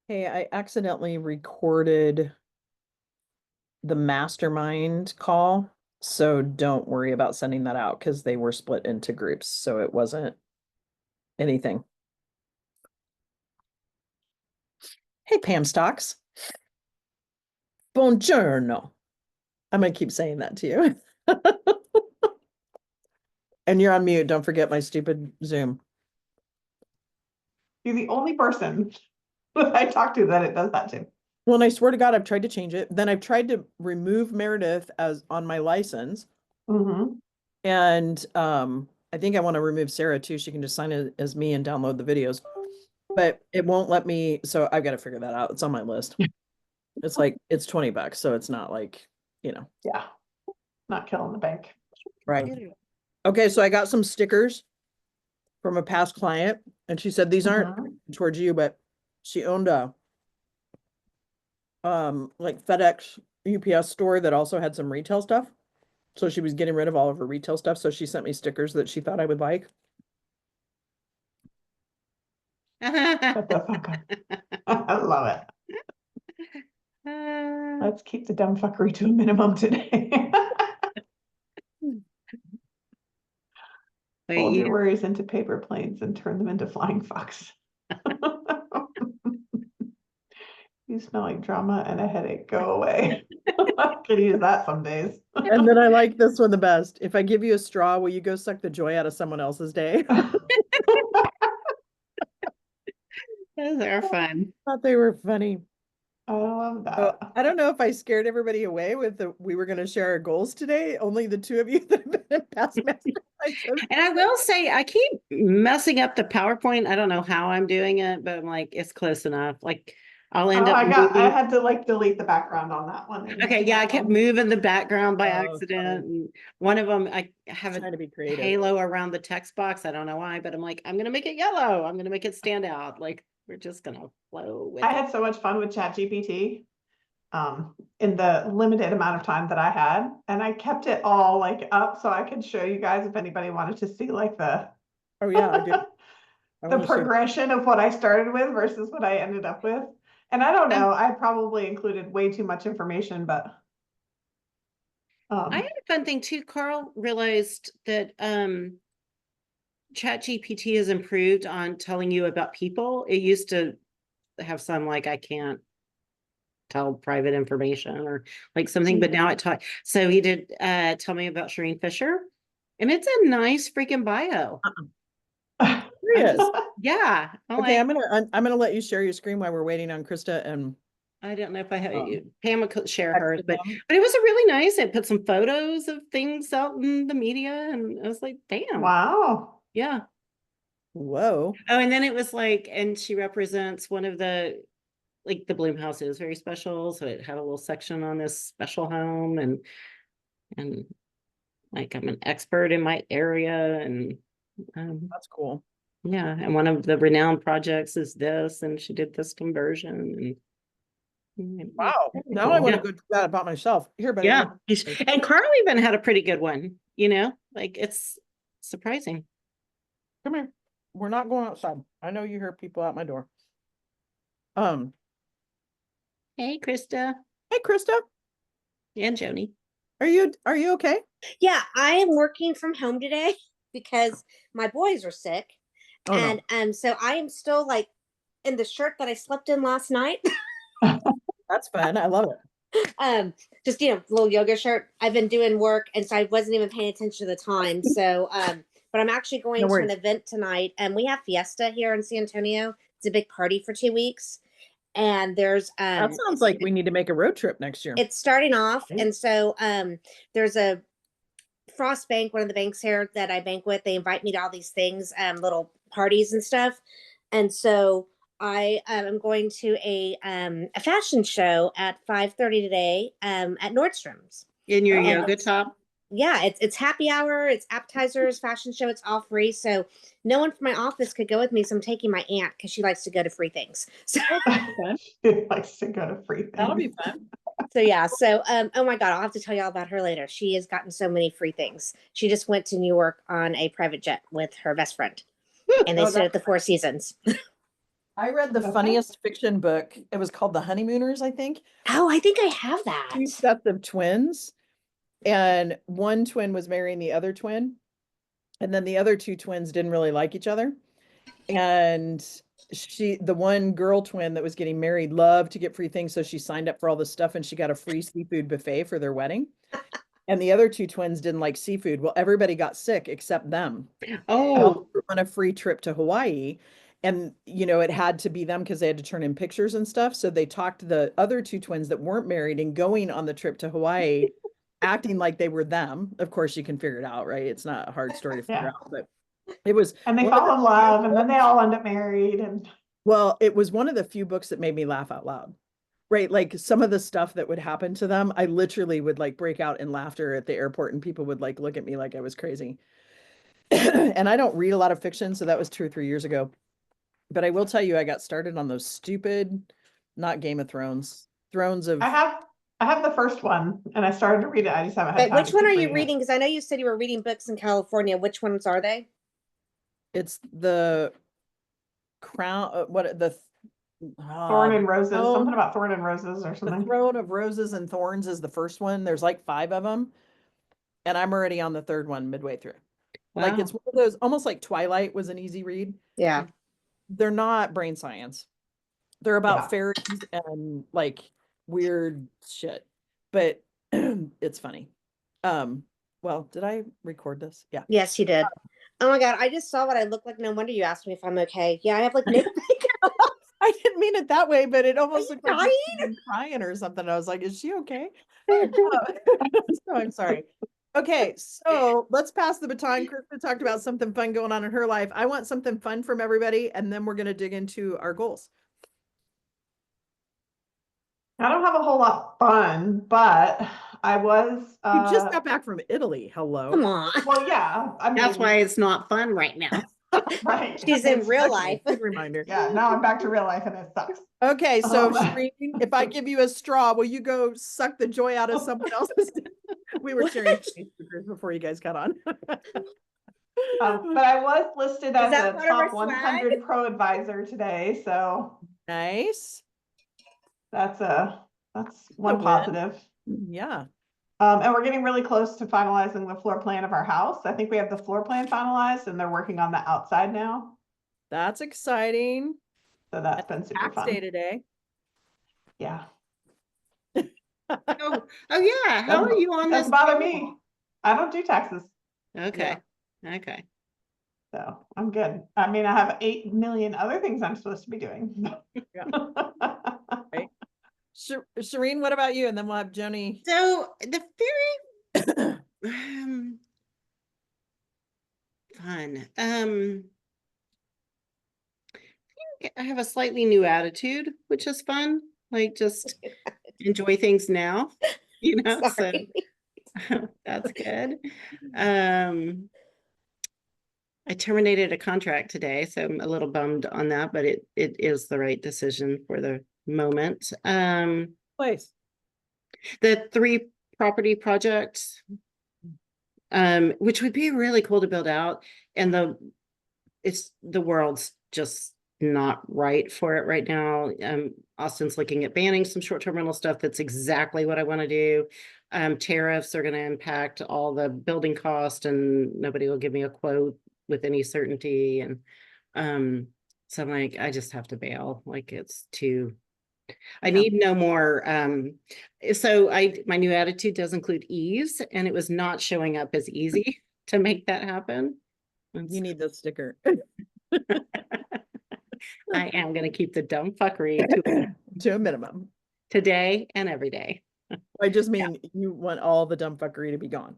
Hey, I accidentally recorded the mastermind call, so don't worry about sending that out because they were split into groups, so it wasn't anything. Hey, Pam Stocks. Buongiorno. I'm gonna keep saying that to you. And you're on mute. Don't forget my stupid Zoom. You're the only person that I talk to that it does that to. Well, and I swear to God, I've tried to change it. Then I've tried to remove Meredith as on my license. Mm-hmm. And I think I want to remove Sarah too. She can just sign it as me and download the videos. But it won't let me, so I've got to figure that out. It's on my list. It's like it's $20, so it's not like, you know. Yeah, not killing the bank. Right. Okay, so I got some stickers from a past client, and she said these aren't towards you, but she owned a like FedEx UPS store that also had some retail stuff. So she was getting rid of all of her retail stuff. So she sent me stickers that she thought I would like. Shut the fuck up. I love it. Let's keep the dumb fuckery to a minimum today. Fold your worries into paper planes and turn them into flying fox. You smell like drama and a headache. Go away. I could use that some days. And then I like this one the best. If I give you a straw, will you go suck the joy out of someone else's day? Those are fun. I thought they were funny. I love Oh, that. I don't know if I scared everybody away with the we were going to share our goals today. Only the two of you that have been in past masterminds. And I will say, I keep messing up the PowerPoint. I don't know how I'm doing it, but I'm like, it's close enough. Like, I'll end Oh, up I moving. had to like delete the background on that one. Okay, yeah, I kept moving the background by Oh, accident. funny. And one of them, I have Trying to be a creative. halo around the text box. I don't know why, but I'm like, I'm gonna make it yellow. I'm gonna make it stand out. Like, we're just gonna flow with I it. had so much fun with ChatGPT in the limited amount of time that I had, and I kept it all like up so I could show you guys if anybody wanted to see like the Oh yeah, I do. I the want to see. progression of what I started with versus what I ended up with. And I don't know, I probably included way too much information, but I had a fun thing too. Carl realized that ChatGPT has improved on telling you about people. It used to have some like I can't tell private information or like something, but now it taught. So he did tell me about Shireen Fisher, and it's a nice freaking bio. Yes. Yeah. Okay, I'm gonna let you share your screen while we're waiting on Krista and I don't know if I have Pam would share text hers, but them. it was a really nice. It put some photos of things out in the media, and I was like, damn. Wow. Yeah. Whoa. Oh, and then it was like, and she represents one of the like the Bloom House is very special, so it had a little section on this special home, and like I'm an expert in my area, and That's cool. yeah, and one of the renowned projects is this, and she did this conversion, and Wow. Now I want to go do that about myself. Here, buddy. yeah, and Carl even had a pretty good one, like it's surprising. Come here. We're not going outside. I know you hear people at my door. Hey, Krista Hey, Krista. and Joni. Are you okay? Yeah, I am working from home today because my boys are sick. Oh, and no. so I am still like in the shirt that I slept in last night. That's fun. I love it. Just little yoga shirt. I've been doing work, and so I wasn't even paying attention to the time. So but I'm actually going to an event tonight, and we have Fiesta here in San Antonio. It's a big party for 2 weeks. And there's that sounds like we need to make a road trip next year. It's starting off, and so there's a Frost Bank, one of the banks here that I bank with. They invite me to all these things, little parties and stuff. And so I am going to a fashion show at 5:30 today at Nordstrom's. In your yoga top? Yeah, it's happy hour, it's appetizers, fashion show, it's all free. So no one from my office could go with me. So I'm taking my aunt because she likes to go to free things. So she likes to go to free things. That'll be fun. So yeah, so oh my God, I'll have to tell y'all about her later. She has gotten so many free things. She just went to New York on a private jet with her best friend. And they stayed at the Four Seasons. I read the Okay. funniest fiction book. It was called The Honeymooners, I think. Oh, I think I have that. 2 sets of twins, and one twin was marrying the other twin, and then the other 2 twins didn't really like each other. And the one girl twin that was getting married loved to get free things, so she signed up for all this stuff and she got a free seafood buffet for their wedding. And the other 2 twins didn't like seafood. Well, everybody got sick except them. Oh, On a free trip to Hawaii. And, it had to be them because they had to turn in pictures and stuff. So they talked the other 2 twins that weren't married and going on the trip to Hawaii, acting like they were them. Of course, you can figure it out, right? It's not a hard story to figure Yeah. out, but it was. And they one of fall the in few love, and then they books- all end up married. And Well, it was one of the few books that made me laugh out loud. Right. Like some of the stuff that would happen to them, I literally would like break out in laughter at the airport and people would like look at me like I was crazy. And I don't read a lot of fiction, so that was 2 or 3 years ago. But I will tell you, I got started on those stupid, not Game of Thrones, Thrones of. I have the first one, and I started to read it. I just haven't had Wait, time which to one keep are you it. reading? Because I know you said you were reading books in California. Which ones are they? It's the crown. What the Thorn and Roses, Throne- something about Thorn and Roses or the something. Throne of Roses and Thorns is the first one. There's like 5 of them, and I'm already on the 3rd one midway through. Like wow. it's one of those, almost like Twilight was an easy read. Yeah. They're not brain science. They're about Yeah. fairies and like weird shit, but it's funny. Well, did I record this? Yeah. Yes, you did. Oh my God. I just saw what I look like. No wonder you asked me if I'm okay. Yeah, I have like no I didn't mean it that way, but it almost you looked like you were crying or something. I was like, is she okay? So I'm sorry. Okay, so let's pass the baton. Krista talked about something fun going on in her life. I want something fun from everybody, and then we're going to dig into our goals. I don't have a whole lot fun, but I was. You just got back from Italy. Hello. Come on. Well, yeah. I mean, That's why it's not fun right now. right. She's in real Okay, life. good reminder. Yeah. Now I'm back to real life, and it sucks. Okay, so Um, Shireen, if I give you a straw, will you go suck the joy out of someone else's? We were sharing Facebook groups before you guys got on. But I was listed as that a part of our top 100 pro advisor today, so Nice. that's one win. positive. Yeah. And we're getting really close to finalizing the floor plan of our house. I think we have the floor plan finalized, and they're working on the outside now. That's exciting. So that's been super Tax fun. day today. Yeah. Oh yeah. How are you on this? Doesn't bother me. I don't do taxes, Okay. Okay. so I'm good. I mean, I have 8 million other things I'm supposed to be doing. Shireen, what about you? And then we'll have Joni. So the very fun. I think I have a slightly new attitude, which is fun. Like just enjoy things now, so Sorry. that's good. I terminated a contract today, so I'm a little bummed on that, but it is the right decision for the moment. Place. The 3 property projects, which would be really cool to build out, and the world's just not right for it right now. Austin's looking at banning some short-term rental stuff. That's exactly what I want to do. Tariffs are going to impact all the building cost, and nobody will give me a quote with any certainty. And so I'm like, I just have to bail. Like it's too. I need no more. So my new attitude does include ease, and it was not showing up as easy to make that happen. You need the sticker. I am going to keep the dumb fuckery To a minimum. today and every day. I just mean you want all the dumb fuckery to be gone.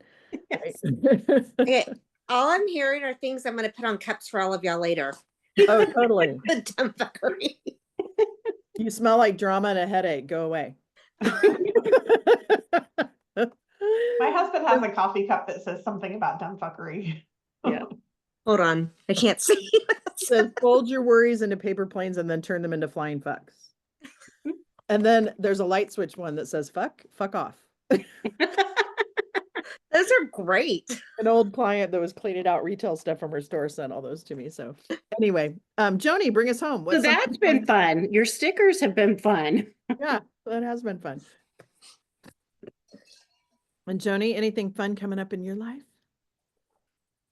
Yes. Right? Okay. All I'm hearing are things I'm going to put on cups for all of y'all later. Oh, totally. The dumb fuckery. You smell like drama and a headache. Go away. My husband has a coffee cup that says something about dumb fuckery. Yeah. Hold on. I can't see. Says fold your worries into paper planes and then turn them into flying fucks. And then there's a light switch one that says fuck off. Those Those are great. An old client that was cleaning out retail stuff from her store sent all those to me. So anyway, Joni, bring us home. So What's that's been fun. Your stickers have been fun. Yeah, that has been fun. And Joni, anything fun coming up in your life?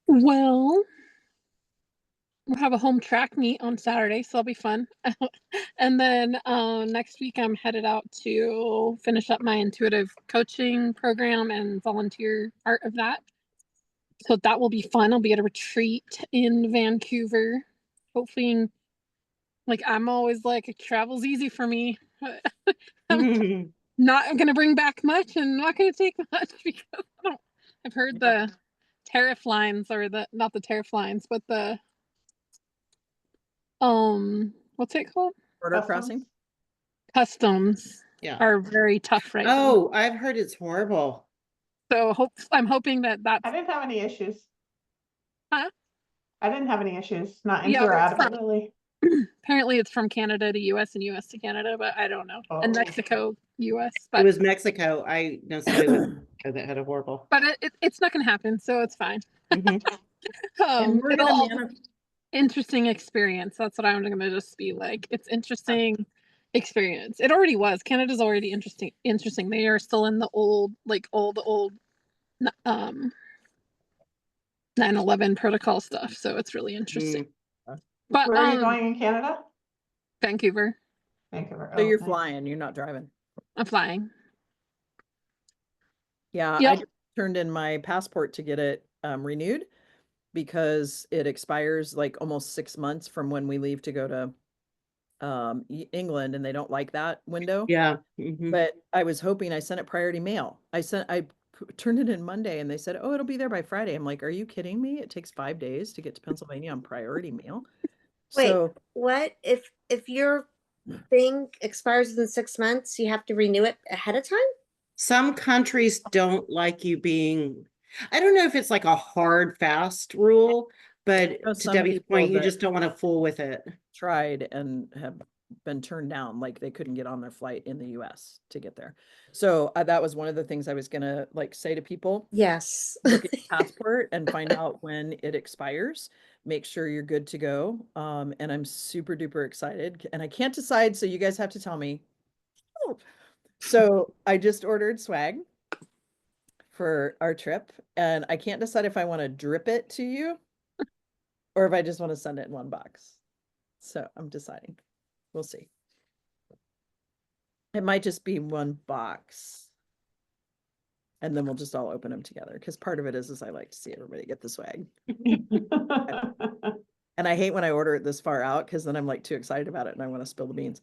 Well, we'll have a home track meet on Saturday, so that'll be fun. And then next week I'm headed out to finish up my intuitive coaching program and volunteer part of that. So that will be fun. I'll be at a retreat in Vancouver. Hopefully, like I'm always like travel's easy for me. I'm not gonna bring back much and not gonna take much because I've heard the tariff lines or the not the tariff lines, but the what's it called? Border crossing? Customs Yeah. are very tough right now. Oh, I've heard it's horrible. So I'm hoping that I that's didn't have any issues. Huh? I didn't have any issues, not into Yeah, or but out it's of it, really. apparently it's from Canada to US and US to Canada, but I don't know. And Oh. Mexico, US, It but was Mexico. I know somebody with Mexico that had a horrible. but it's not gonna happen, so it's fine. Mhm. And we're It'll gonna all be interesting experience. That's what I'm gonna just be like. It's interesting experience. It already was. Canada's already interesting. They are still in the old, like all the old 9/11 protocol stuff. So it's really interesting. But Where are you going in Canada? Vancouver. Vancouver. So Oh, you're nice. flying, you're not driving. I'm flying. Yeah, I Yep. just turned in my passport to get it renewed because it expires like almost 6 months from when we leave to go to England, and they don't like that window. Yeah. Mhm. But I was hoping I sent it priority mail. Turned it in Monday and they said, oh, it'll be there by Friday. I'm like, are you kidding me? It takes 5 days to get to Pennsylvania on priority mail. Wait, So what if your thing expires in 6 months, you have to renew it ahead of time? Some countries don't like you being, I don't know if it's like a hard, fast rule, but know to some Debbie's people point, you that- just don't want to fool with it. tried and have been turned down, like they couldn't get on their flight in the US to get there. So that was one of the things I was gonna like say to people. Yes. Look at your passport and find out when it expires. Make sure you're good to go. And I'm super duper excited, and I can't decide, so you guys have to tell me. So I just ordered swag for our trip, and I can't decide if I want to drip it to you or if I just want to send it in one box. So I'm deciding. We'll see. It might just be one box. And then we'll just all open them together, because part of it is I like to see everybody get the swag. And I hate when I order it this far out, because then I'm like too excited about it and I want to spill the beans.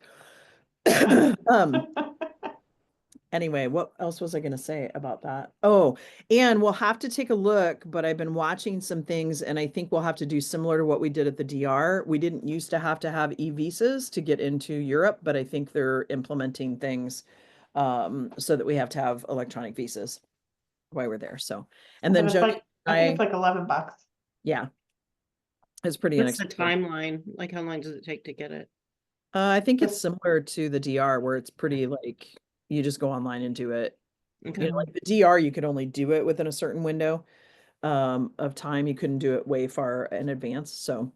Anyway, what else was I going to say about that? Oh, and we'll have to take a look, but I've been watching some things and I think we'll have to do similar to what we did at the DR. We didn't used to have e-visas to get into Europe, but I think they're implementing things so that we have to have electronic visas while we're there. So, and then But it's Joe, like, I think it's like $11. yeah, it's pretty What's the inexpensive. timeline? Like, how long does it take to get it? I think it's similar to the DR, where it's pretty like you just go online and do it. Okay. You know, like the DR, you could only do it within a certain window of time. You couldn't do it way far in advance. So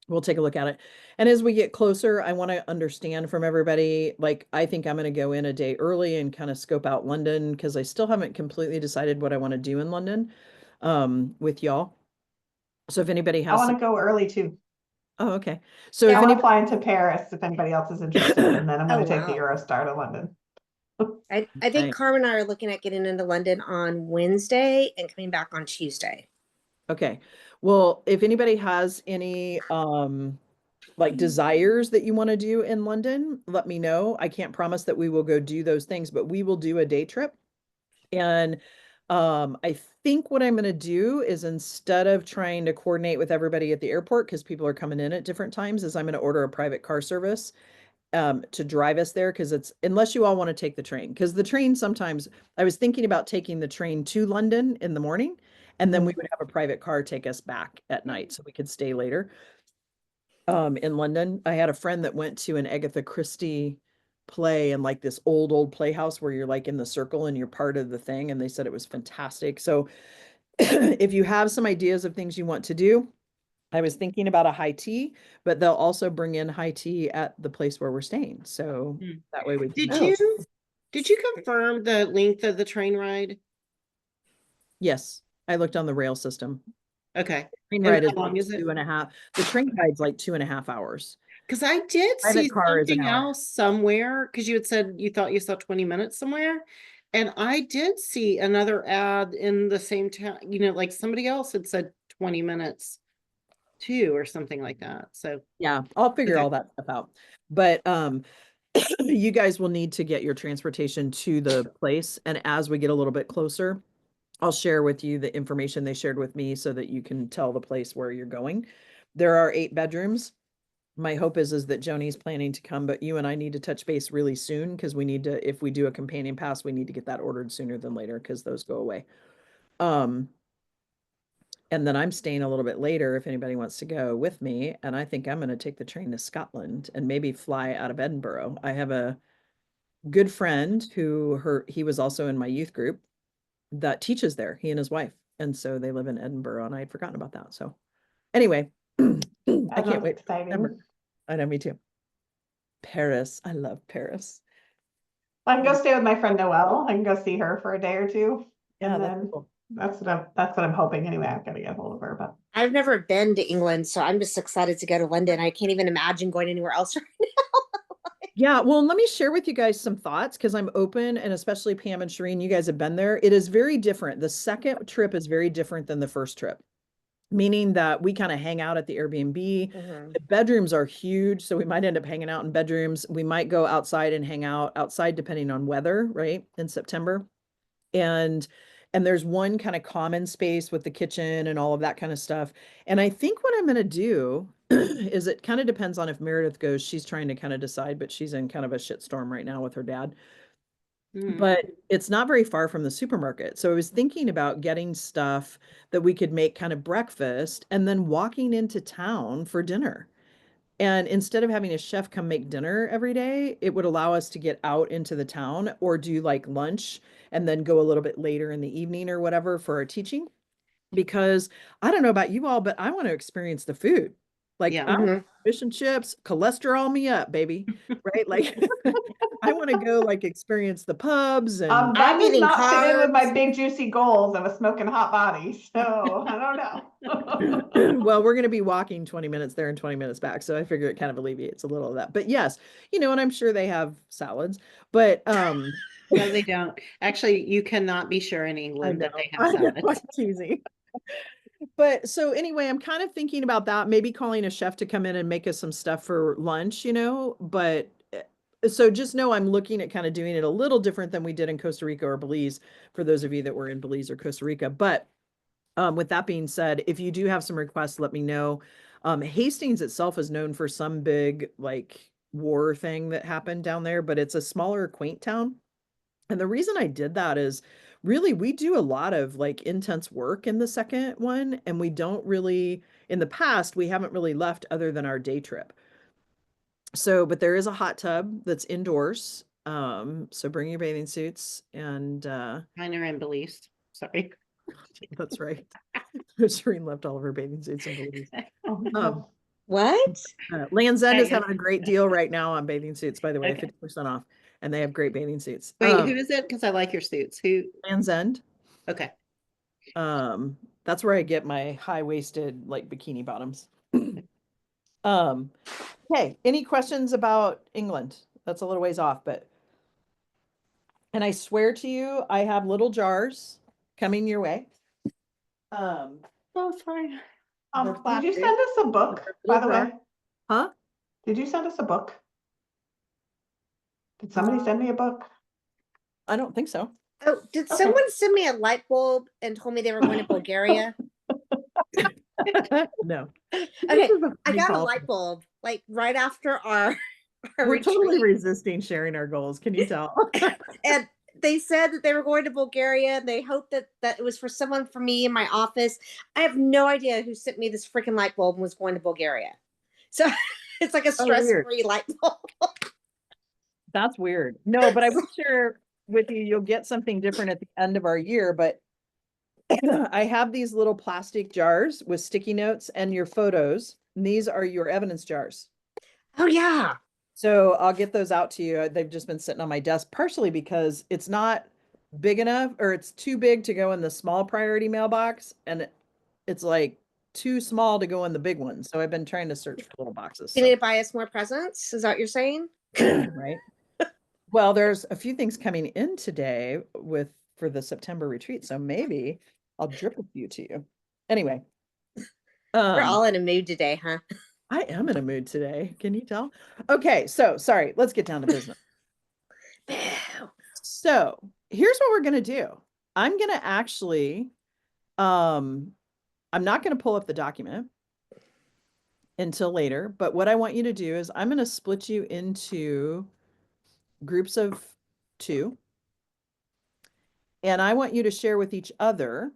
we'll take a look at it. And as we get closer, I want to understand from everybody, like, I think I'm going to go in a day early and kind of scope out London, because I still haven't completely decided what I want to do in London with y'all. So if anybody I has want to go early too. Oh, okay. So I if want to anybody, fly into Paris if anybody else is interested, and then I'm going Oh, to take the wow. Eurostar to London. I think Nice. Carmen and I are looking at getting into London on Wednesday and coming back on Tuesday. okay. Well, if anybody has any like desires that you want to do in London, let me know. I can't promise that we will go do those things, but we will do a day trip. And I think what I'm going to do is, instead of trying to coordinate with everybody at the airport, because people are coming in at different times, is I'm going to order a private car service to drive us there, because it's, unless you all want to take the train, because the train sometimes, I was thinking about taking the train to London in the morning, and then we would have a private car take us back at night so we could stay later in London. I had a friend that went to an Agatha Christie play in like this old playhouse where you're like in the circle and you're part of the thing. And they said it was fantastic. So if you have some ideas of things you want to do, I was thinking about a high tea, but they'll also bring in high tea at the place where we're staying. So that way we can. Did you confirm the length of the train ride? Yes, I looked on the rail system. Okay. Train And ride how is long like is it? 2.5. The train ride's like 2.5 hours. Because I did Private see car is an something hour. else somewhere, because you had said you thought you saw 20 minutes somewhere. And I did see another ad in the same town, like somebody else had said 20 minutes too, or something like that. So Yeah, I'll figure Okay. all that stuff out. But you guys will need to get your transportation to the place. And as we get a little bit closer, I'll share with you the information they shared with me so that you can tell the place where you're going. There are 8 bedrooms. My hope is that Joni's planning to come, but you and I need to touch base really soon because we need to, if we do a companion pass, we need to get that ordered sooner than later because those go away. And then I'm staying a little bit later if anybody wants to go with me. And I think I'm going to take the train to Scotland and maybe fly out of Edinburgh. I have a good friend he was also in my youth group that teaches there, he and his wife. And so they live in Edinburgh and I had forgotten about that. So anyway, I can't wait. Exciting. I know, me too. Paris. I love Paris. I can go stay with my friend Noelle. I can go see her for a day or two. Yeah, And that's then cool. that's what I'm hoping anyway. I've got to get a hold of her, but I've never been to England, so I'm just excited to go to London. I can't even imagine going anywhere else. Yeah, well, let me share with you guys some thoughts because I'm open, and especially Pam and Shireen, you guys have been there. It is very different. The second trip is very different than the first trip, meaning that we kind of hang out at the Airbnb. The bedrooms are huge, so we might end up hanging out in bedrooms. We might go outside and hang out outside depending on weather, right? In September. And there's one kind of common space with the kitchen and all of that kind of stuff. And I think what I'm going to do is it kind of depends on if Meredith goes. She's trying to kind of decide, but she's in kind of a shitstorm right now with her dad. But it's not very far from the supermarket. So I was thinking about getting stuff that we could make kind of breakfast and then walking into town for dinner. And instead of having a chef come make dinner every day, it would allow us to get out into the town or do like lunch and then go a little bit later in the evening or whatever for our teaching. Because I don't know about you all, but I want to experience the food. Like Yeah. I want fish and chips, cholesterol me up, baby. Right? Like I want to go like experience the pubs and that I'm does eating not fit in with my carbs. big juicy goals of a smoking hot body. So I don't know. well, we're going to be walking 20 minutes there and 20 minutes back. So I figure it kind of alleviates a little of that. But yes, and I'm sure they have salads, but No, they don't. Actually, you cannot be sure in England that they have I'm salads. teasing. But so anyway, I'm kind of thinking about that, maybe calling a chef to come in and make us some stuff for lunch, but so just know I'm looking at kind of doing it a little different than we did in Costa Rica or Belize, for those of you that were in Belize or Costa Rica. But with that being said, if you do have some requests, let me know. Hastings itself is known for some big like war thing that happened down there, but it's a smaller, quaint town. And the reason I did that is really we do a lot of like intense work in the second one, and we don't really, in the past, we haven't really left other than our day trip. So, but there is a hot tub that's indoors. So bring your bathing suits and Mine are in Belize. Sorry. that's right. Shireen left all of her bathing suits in Belize. What? Land's End is Hey. having a great deal right now on bathing suits, by the way, 50% off, and they have great bathing suits. Wait, who is it? Because I like your suits. Who? Land's End. Okay. That's where I get my high-waisted like bikini bottoms. Okay, any questions about England? That's a little ways off, but and I swear to you, I have little jars coming your way. Oh, sorry. Did you send us a book, by the way? Huh? Did you send us a book? Did somebody send me a book? I don't think so. Oh, did Okay. someone send me a light bulb and told me they were going to Bulgaria? No. Okay, I got a light bulb like right after our We're totally retreat, resisting sharing our goals. Can you tell? and they said that they were going to Bulgaria. And they hoped that it was for someone for me in my office. I have no idea who sent me this freaking light bulb and was going to Bulgaria. So it's like a stress-free light bulb. That's weird. No, but I will share with you, you'll get something different at the end of our year, but I have these little plastic jars with sticky notes and your photos. And these are your evidence jars. Oh yeah. So I'll get those out to you. They've just been sitting on my desk, partially because it's not big enough, or it's too big to go in the small priority mailbox, and it's like too small to go in the big one. So I've been trying to search for little boxes. You need to buy us more presents? Is that what you're saying? Right. Well, there's a few things coming in today for the September retreat, so maybe I'll drip a few to you. Anyway, We're all in a mood today, huh? I am in a mood today. Can you tell? Okay, so sorry, let's get down to business. So here's what we're gonna do. I'm gonna actually, I'm not gonna pull up the document until later, but what I want you to do is I'm gonna split you into groups of 2. And I want you to share with each other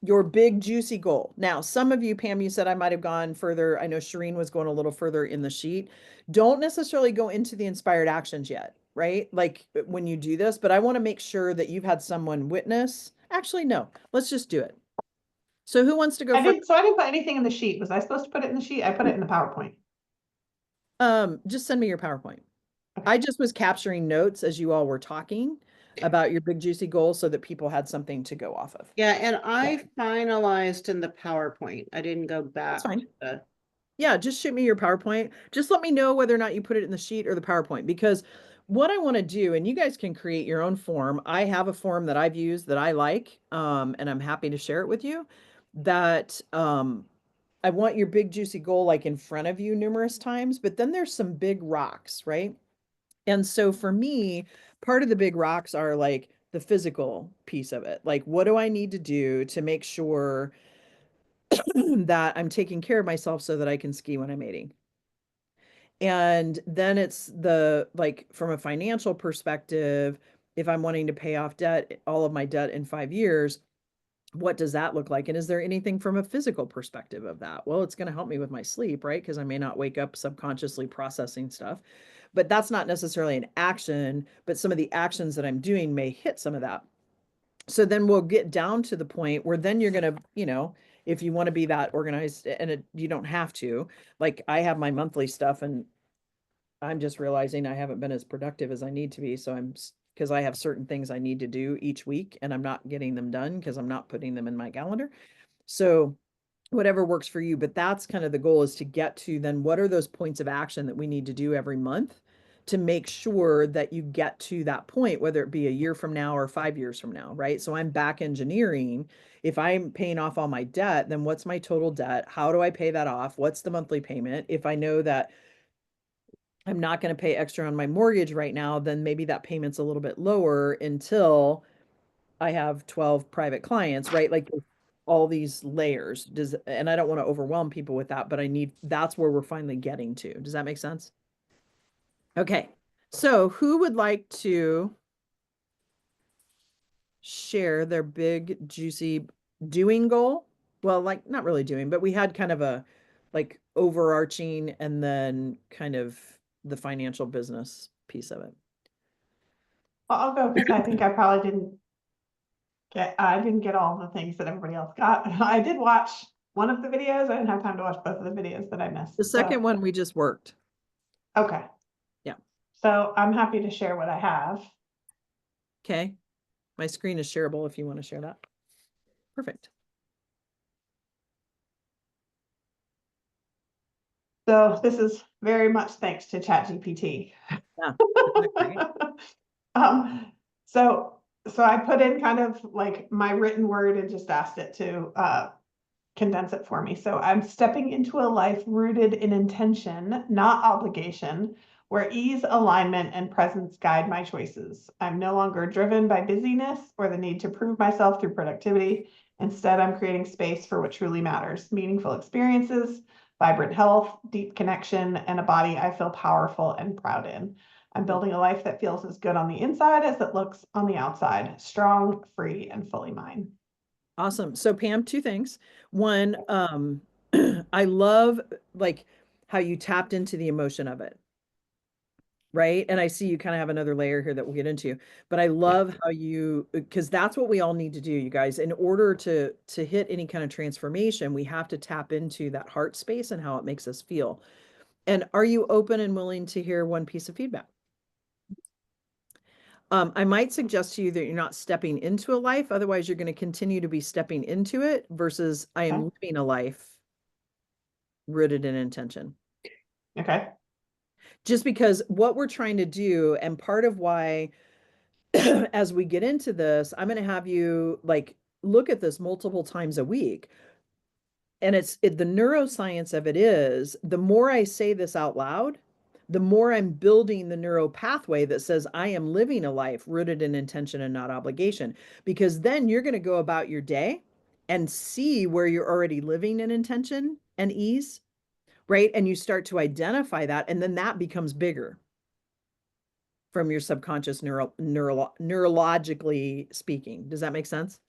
your big juicy goal. Now, some of you, Pam, you said I might have gone further. I know Shireen was going a little further in the sheet. Don't necessarily go into the inspired actions yet, right? Like when you do this, but I want to make sure that you've had someone witness. Actually, no, let's just do it. So who wants to go I first? didn't put anything in the sheet. Was I supposed to put it in the sheet? I put it in the PowerPoint. Just send me your PowerPoint. Okay. I just was capturing notes as you all were talking about your big juicy goals so that people had something to go off of. Yeah, and I finalized in the PowerPoint. I didn't go back. That's fine. to the- Yeah, just shoot me your PowerPoint. Just let me know whether or not you put it in the sheet or the PowerPoint, because what I want to do, and you guys can create your own form. I have a form that I've used that I like, and I'm happy to share it with you. That I want your big juicy goal like in front of you numerous times, but then there's some big rocks, right? And so for me, part of the big rocks are like the physical piece of it. Like, what do I need to do to make sure that I'm taking care of myself so that I can ski when I'm 80? And then it's the like from a financial perspective, if I'm wanting to pay off debt, all of my debt in 5 years, what does that look like? And is there anything from a physical perspective of that? Well, it's going to help me with my sleep, right? Because I may not wake up subconsciously processing stuff, but that's not necessarily an action, but some of the actions that I'm doing may hit some of that. So then we'll get down to the point where then you're going to, if you want to be that organized, and you don't have to, like I have my monthly stuff, and I'm just realizing I haven't been as productive as I need to be. So because I have certain things I need to do each week and I'm not getting them done because I'm not putting them in my calendar. So whatever works for you, but that's kind of the goal, is to get to then what are those points of action that we need to do every month to make sure that you get to that point, whether it be a year from now or 5 years from now, right? So I'm back engineering. If I'm paying off all my debt, then what's my total debt? How do I pay that off? What's the monthly payment? If I know that I'm not going to pay extra on my mortgage right now, then maybe that payment's a little bit lower until I have 12 private clients, right? Like all these layers. And I don't want to overwhelm people with that, but that's where we're finally getting to. Does that make sense? Okay. So who would like to share their big, juicy doing goal? Well, like not really doing, but we had kind of a like overarching and then kind of the financial business piece of it. Well, I'll go because I think I probably I didn't get all the things that everybody else got. I did watch one of the videos. I didn't have time to watch both of the videos that I missed. The second one we just worked. Okay. Yeah. So I'm happy to share what I have. Okay. My screen is shareable if you want to share that. Perfect. So this is very much thanks to ChatGPT. Yeah. So I put in kind of like my written word and just asked it to condense it for me. So I'm stepping into a life rooted in intention, not obligation, where ease, alignment, and presence guide my choices. I'm no longer driven by busyness or the need to prove myself through productivity. Instead, I'm creating space for what truly matters: meaningful experiences, vibrant health, deep connection, and a body I feel powerful and proud in. I'm building a life that feels as good on the inside as it looks on the outside: strong, free, and fully mine. Awesome. So Pam, two things. One, I love like how you tapped into the emotion of it. right? And I see you kind of have another layer here that we'll get into, but I love how you, because that's what we all need to do, you guys. In order to hit any kind of transformation, we have to tap into that heart space and how it makes us feel. And are you open and willing to hear one piece of feedback? I might suggest to you that you're not stepping into a life, otherwise you're going to continue to be stepping into it versus I am living a life rooted in intention. Okay. Just because what we're trying to do, and part of why as we get into this, I'm going to have you like look at this multiple times a week. And the neuroscience of it is the more I say this out loud, the more I'm building the neural pathway that says I am living a life rooted in intention and not obligation. Because then you're going to go about your day and see where you're already living in intention and ease, right? And you start to identify that, and then that becomes bigger from your subconscious neurologically speaking. Does that make sense?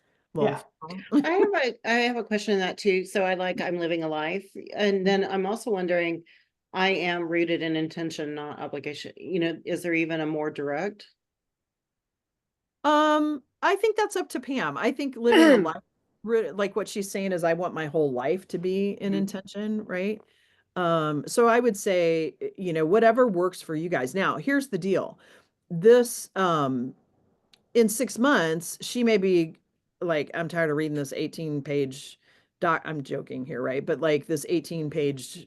Yeah. I have a question on that too. So I'm living a life. And then I'm also wondering, I am rooted in intention, not obligation. You know, is there even a more direct? I think that's up to Pam. I think living a life, like what she's saying is I want my whole life to be in intention, right? So I would say, you know, whatever works for you guys. Now, here's the deal. This, in 6 months, she may be like, I'm tired of reading this 18-page doc. I'm joking here, right? But like this 18-page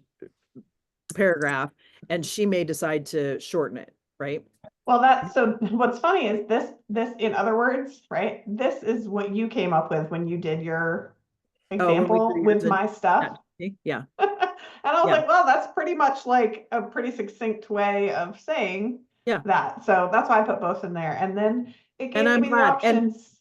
paragraph, and she may decide to shorten it, right? Well, so what's funny is this, in other words, right? This is what you came up with when you did your Oh, when we example do with yours my stuff. yeah. And I was Yeah. like, well, that's pretty much like a pretty succinct way of saying Yeah. that. So that's why I put both in there. And then it And gave I'm me the glad. options.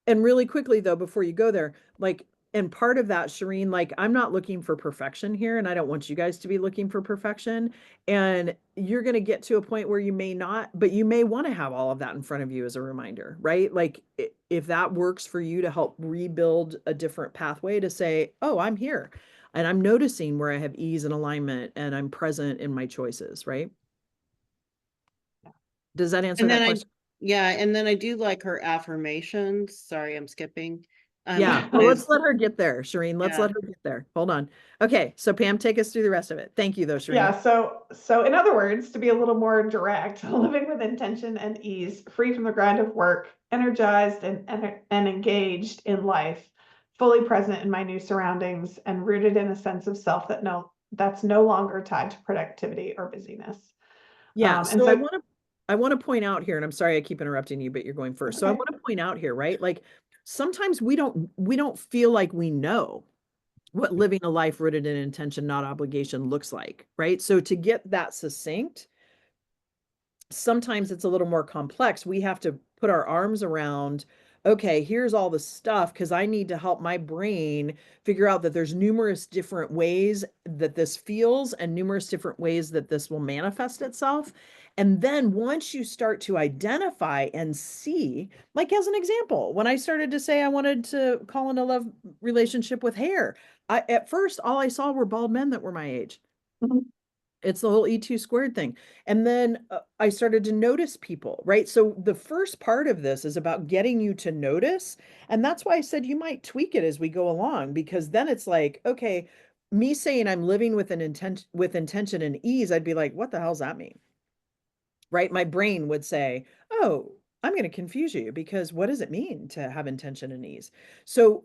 And really quickly though, before you go there, like, and part of that, Shireen, like, I'm not looking for perfection here, and I don't want you guys to be looking for perfection. And you're going to get to a point where you may not, but you may want to have all of that in front of you as a reminder, right? Like, if that works for you to help rebuild a different pathway to say, oh, I'm here and I'm noticing where I have ease and alignment and I'm present in my choices, right? Does that answer And that then question? yeah, and then I do like her affirmations. Sorry, I'm skipping. Yeah, well, let's let her get there, Shireen. Let's Yeah. let her get there. Hold on. Okay, so Pam, take us through the rest of it. Thank you, though, Shireen. Yeah, so in other words, to be a little more direct, living with intention and ease, free from the grind of work, energized and engaged in life, fully present in my new surroundings, and rooted in a sense of self that's no longer tied to productivity or busyness. Yeah, And so so I want to point out here, and I'm sorry I keep interrupting you, but you're going first. So I okay. want to point out here, right? Like sometimes we don't feel like we know what living a life rooted in intention, not obligation looks like, right? So to get that succinct, sometimes it's a little more complex. We have to put our arms around, okay, here's all the stuff because I need to help my brain figure out that there's numerous different ways that this feels and numerous different ways that this will manifest itself. And then once you start to identify and see, like as an example, when I started to say I wanted to call in a love relationship with hair, at first all I saw were bald men that were my age. Mhm. It's the whole E2 squared thing. And then I started to notice people, right? So the first part of this is about getting you to notice. And that's why I said you might tweak it as we go along, because then it's like, okay, me saying I'm living with intention and ease, I'd be like, what the hell does that mean? Right? My brain would say, oh, I'm going to confuse you because what does it mean to have intention and ease? So,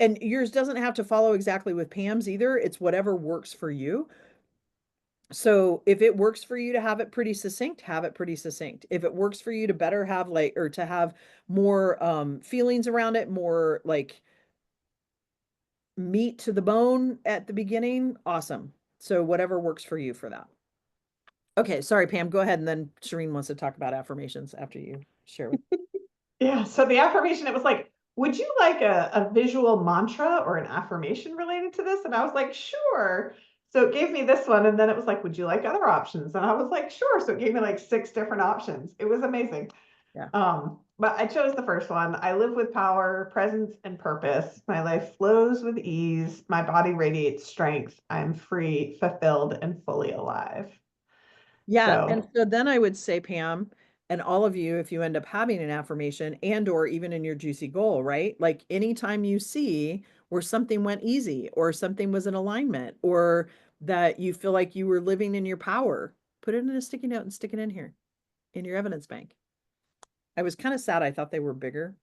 and yours doesn't have to follow exactly with Pam's either. It's whatever works for you. So if it works for you to have it pretty succinct, have it pretty succinct. If it works for you to better have like, or to have more feelings around it, more like meat to the bone at the beginning, awesome. So whatever works for you for that. Okay, sorry, Pam, go ahead. And then Shireen wants to talk about affirmations after you share with. Yeah, so the affirmation, it was like, would you like a visual mantra or an affirmation related to this? And I was like, sure. So it gave me this one, and then it was like, would you like other options? And I was like, sure. So it gave me like 6 different options. It was amazing. Yeah. But I chose the first one. I live with power, presence, and purpose. My life flows with ease. My body radiates strength. I'm free, fulfilled, and fully alive. Yeah, and So, so then I would say, Pam, and all of you, if you end up having an affirmation and or even in your juicy goal, right? Like anytime you see where something went easy or something was in alignment or that you feel like you were living in your power, put it in a sticky note and stick it in here in your evidence bank. I was kind of sad. I thought they were bigger.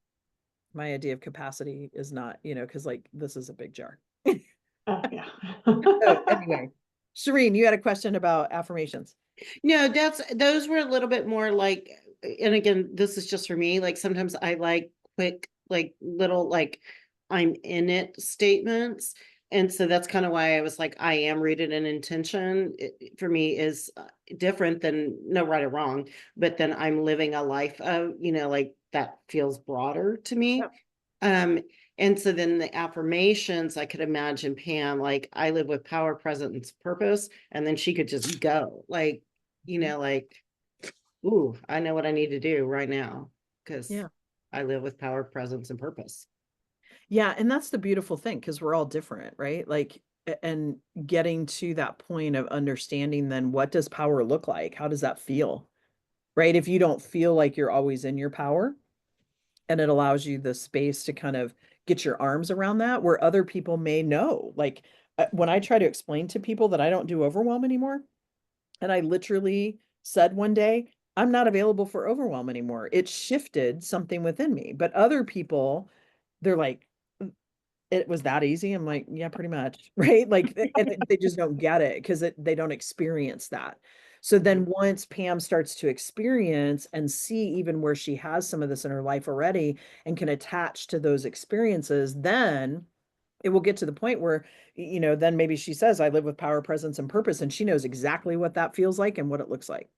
My idea of capacity is not, because like this is a big jar. yeah. So anyway, Shireen, you had a question about affirmations. No, those were a little bit more like, and again, this is just for me, like sometimes I like quick, like little, like I'm in it statements. And so that's kind of why I was like, I am rooted in intention. For me is different than no right or wrong, but then I'm living a life of, like that feels broader to me. Yeah. Um, and so then the affirmations, I could imagine Pam, like I live with power, presence, purpose, and then she could just go like, like, ooh, I know what I need to do right now because Yeah. I live with power, presence, and purpose. Yeah, and that's the beautiful thing because we're all different, right? Like, and getting to that point of understanding then what does power look like? How does that feel? Right? If you don't feel like you're always in your power, and it allows you the space to kind of get your arms around that where other people may know. Like when I try to explain to people that I don't do overwhelm anymore, and I literally said one day, I'm not available for overwhelm anymore. It shifted something within me. But other people, they're like, it was that easy. I'm like, yeah, pretty much. Right. Like, and they just don't get it because they don't experience that. So then once Pam starts to experience and see even where she has some of this in her life already and can attach to those experiences, then it will get to the point where, then maybe she says, I live with power, presence, and purpose. And she knows exactly what that feels like and what it looks like.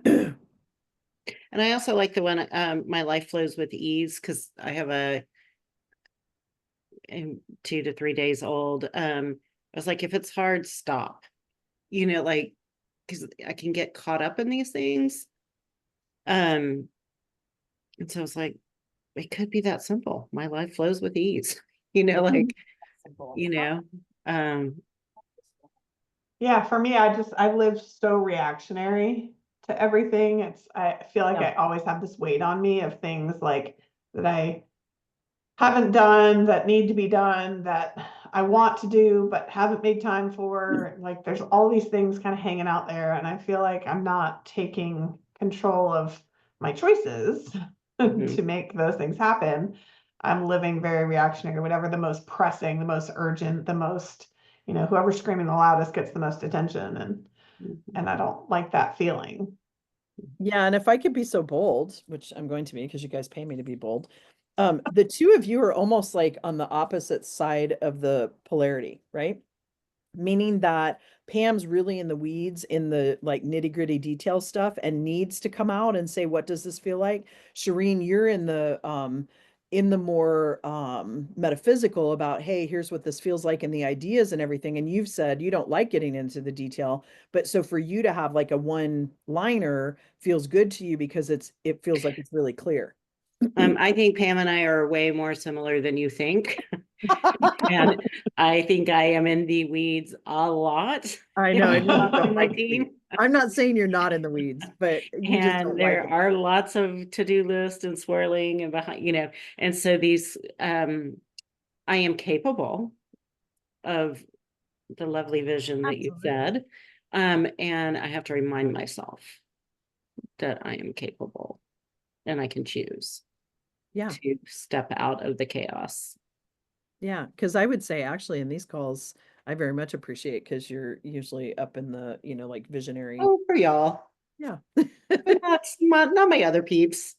And I also like the one, my life flows with ease because I have a 2 to 3 days old. I was like, if it's hard, stop, like, because I can get caught up in these things. And so it's like, it could be that simple. My life flows with ease, like, you know, um, Yeah, for me, I live so reactionary to everything. I feel like Yeah. I always have this weight on me of things like that I haven't done, that need to be done, that I want to do, but haven't made time for. Like there's all these things kind of hanging out there. And I feel like I'm not taking control of my choices mhm. to make those things happen. I'm living very reactionary, whatever the most pressing, the most urgent, the most, whoever's screaming the loudest gets the most attention. And I don't like that feeling. Yeah, and if I could be so bold, which I'm going to be because you guys pay me to be bold, the two of you are almost like on the opposite side of the polarity, right? Meaning that Pam's really in the weeds in the like nitty-gritty detail stuff and needs to come out and say, what does this feel like? Shireen, you're in the more metaphysical about, hey, here's what this feels like and the ideas and everything. And you've said you don't like getting into the detail, but so for you to have like a one liner feels good to you because it feels like it's really clear. I think Pam and I are way more similar than you think. And I think I am in the weeds a lot. I know, and you just On don't my like the weeds. team. I'm not saying you're not in the weeds, but you just And don't like there them. are lots of to-do lists and swirling and behind, and so these I am capable of the lovely vision that you Absolutely. said. And I have to remind myself that I am capable and I can choose Yeah. to step out of the chaos. Yeah. Because I would say actually in these calls, I very much appreciate because you're usually up in the, like visionary. Oh, for y'all. Yeah. But that's not my other peeps.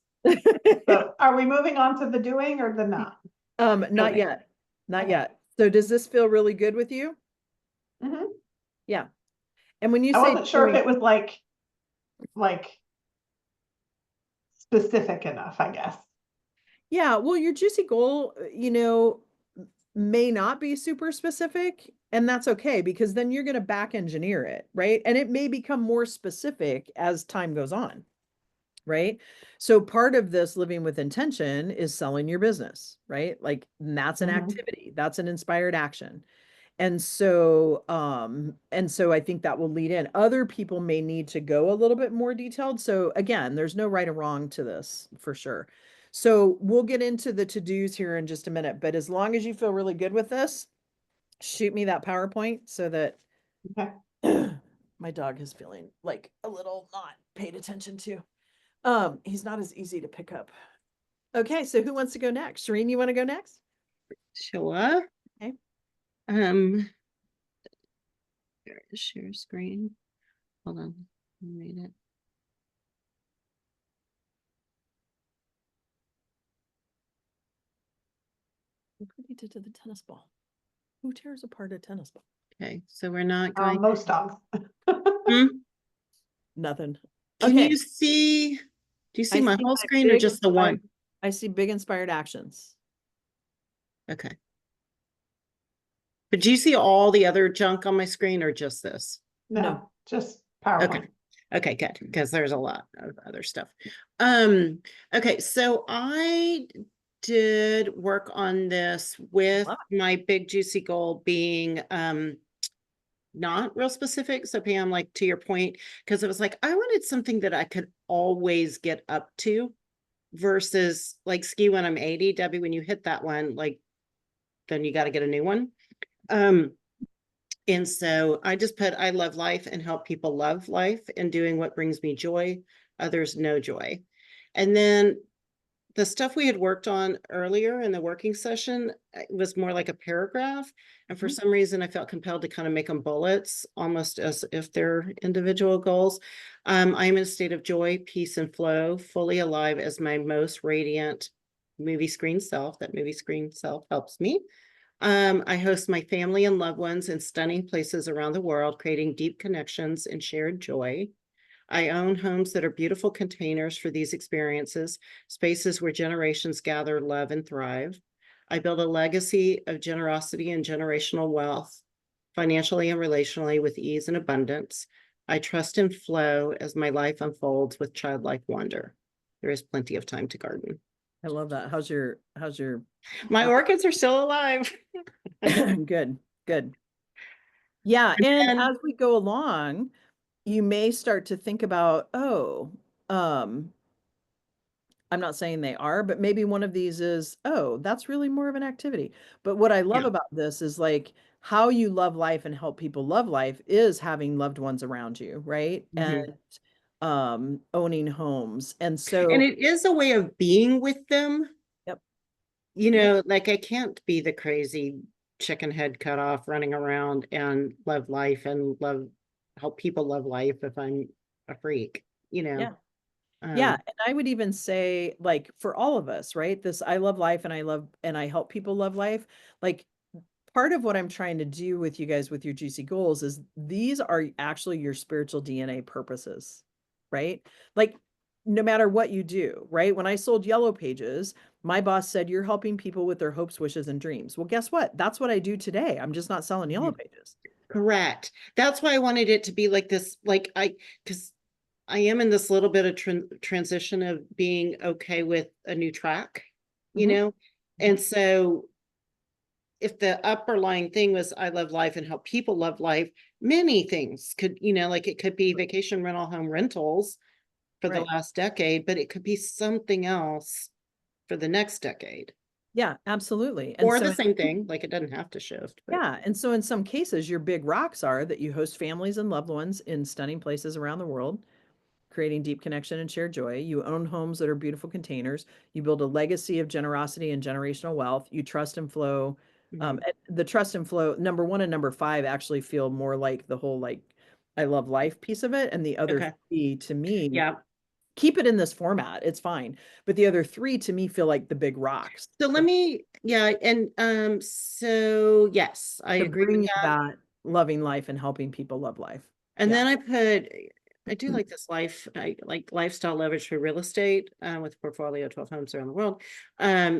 So are we moving on to the doing or the not? Not Okay. yet. Not Okay. yet. So does this feel really good with you? Mhm. Yeah. And when you I say wasn't sure if doing, it was like specific enough, I guess. yeah, well, your juicy goal, may not be super specific, and that's okay because then you're going to back engineer it, right? And it may become more specific as time goes on, right? So part of this living with intention is selling your business, right? Like that's an Mhm. activity, that's an inspired action. And so I think that will lead in. Other people may need to go a little bit more detailed. So again, there's no right or wrong to this for sure. So we'll get into the to-dos here in just a minute, but as long as you feel really good with this, shoot me that PowerPoint so that Okay. my dog is feeling like a little not paid attention to. He's not as easy to pick up. Okay, so who wants to go next? Shireen, you want to go next? Sure. Okay. Share screen. Hold on. Let me read it. Look what he did to the tennis ball. Who tears apart a tennis ball? Okay, so we're not going. Most dogs. Hmm? Nothing. Can Okay. you see? Do you see I my see whole my screen or big just the one? I see big inspired actions. Okay. But do you see all the other junk on my screen or just this? No, just PowerPoint. Okay. Okay, good, because there's a lot of other stuff. Okay, so I did work on this with Wow. my big juicy goal being not real specific. So Pam, like to your point, because it was like I wanted something that I could always get up to versus like ski when I'm 80. Debbie, when you hit that one, like then you got to get a new one. And so I just put, I love life and help people love life and doing what brings me joy, others no joy. And then the stuff we had worked on earlier in the working session was more like a paragraph. And for some reason, I felt compelled to kind of make them bullets, almost as if they're individual goals. I am in a state of joy, peace, and flow, fully alive as my most radiant movie screen self. That movie screen self helps me. I host my family and loved ones in stunning places around the world, creating deep connections and shared joy. I own homes that are beautiful containers for these experiences, spaces where generations gather, love, and thrive. I build a legacy of generosity and generational wealth, financially and relationally with ease and abundance. I trust and flow as my life unfolds with childlike wonder. There is plenty of time to garden. I love that. How's your My orchids are still alive. good, good. Yeah, and And as we go along, you may start to think about, oh, I'm not saying they are, but maybe one of these is, oh, that's really more of an activity. But what I love yeah. about this is like how you love life and help people love life is having loved ones around you, right? Mhm. And owning homes. And And so, it is a way of being with them. yep. You Yep. know, like I can't be the crazy chicken head cut off running around and love life and help people love life if I'm a freak, you know. Yeah. Yeah, and I would even say like for all of us, right? This I love life and I help people love life. Like part of what I'm trying to do with you guys with your juicy goals is these are actually your spiritual DNA purposes, right? Like no matter what you do, right? When I sold Yellow Pages, my boss said you're helping people with their hopes, wishes, and dreams. Well, guess what? That's what I do today. I'm just not selling Yellow Pages. Correct. That's why I wanted it to be like this, like because I am in this little bit of transition of being okay with a new track, you Mhm. know? And so if the upperlying thing was I love life and help people love life, many things could, you know, like it could be vacation rental home rentals for the Right. last decade, but it could be something else for the next decade. Yeah, absolutely. And Or the so same thing, like it doesn't have to shift, but yeah, and so in some cases, your big rocks are that you host families and loved ones in stunning places around the world, creating deep connection and shared joy. You own homes that are beautiful containers. You build a legacy of generosity and generational wealth. You trust and flow. Mhm. The trust and flow, number one and number five actually feel more like the whole like I love life piece of it. And the other Okay. three to me, Yeah. keep it in this format. It's fine. But the other three to me feel like the big rocks So let me, yeah, and so yes, I to agree with bring you that. that loving life and helping people love life. And Yeah. then I do like this I like lifestyle leverage for real estate with portfolio 12 homes around the world.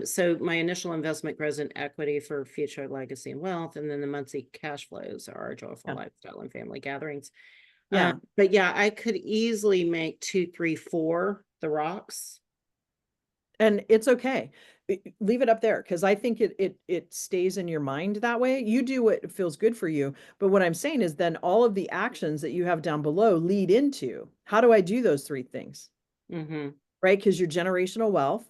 So my initial investment grows in equity for future legacy and wealth, and then the monthly cash flows are our joyful Yeah. lifestyle and family gatherings. Yeah. But yeah, I could easily make 2, 3, 4 the rocks. And it's okay. Leave it up there because I think it stays in your mind that way. You do what feels good for you. But what I'm saying is then all of the actions that you have down below lead into how do I do those three things? Mm-hmm. Right? Because your generational wealth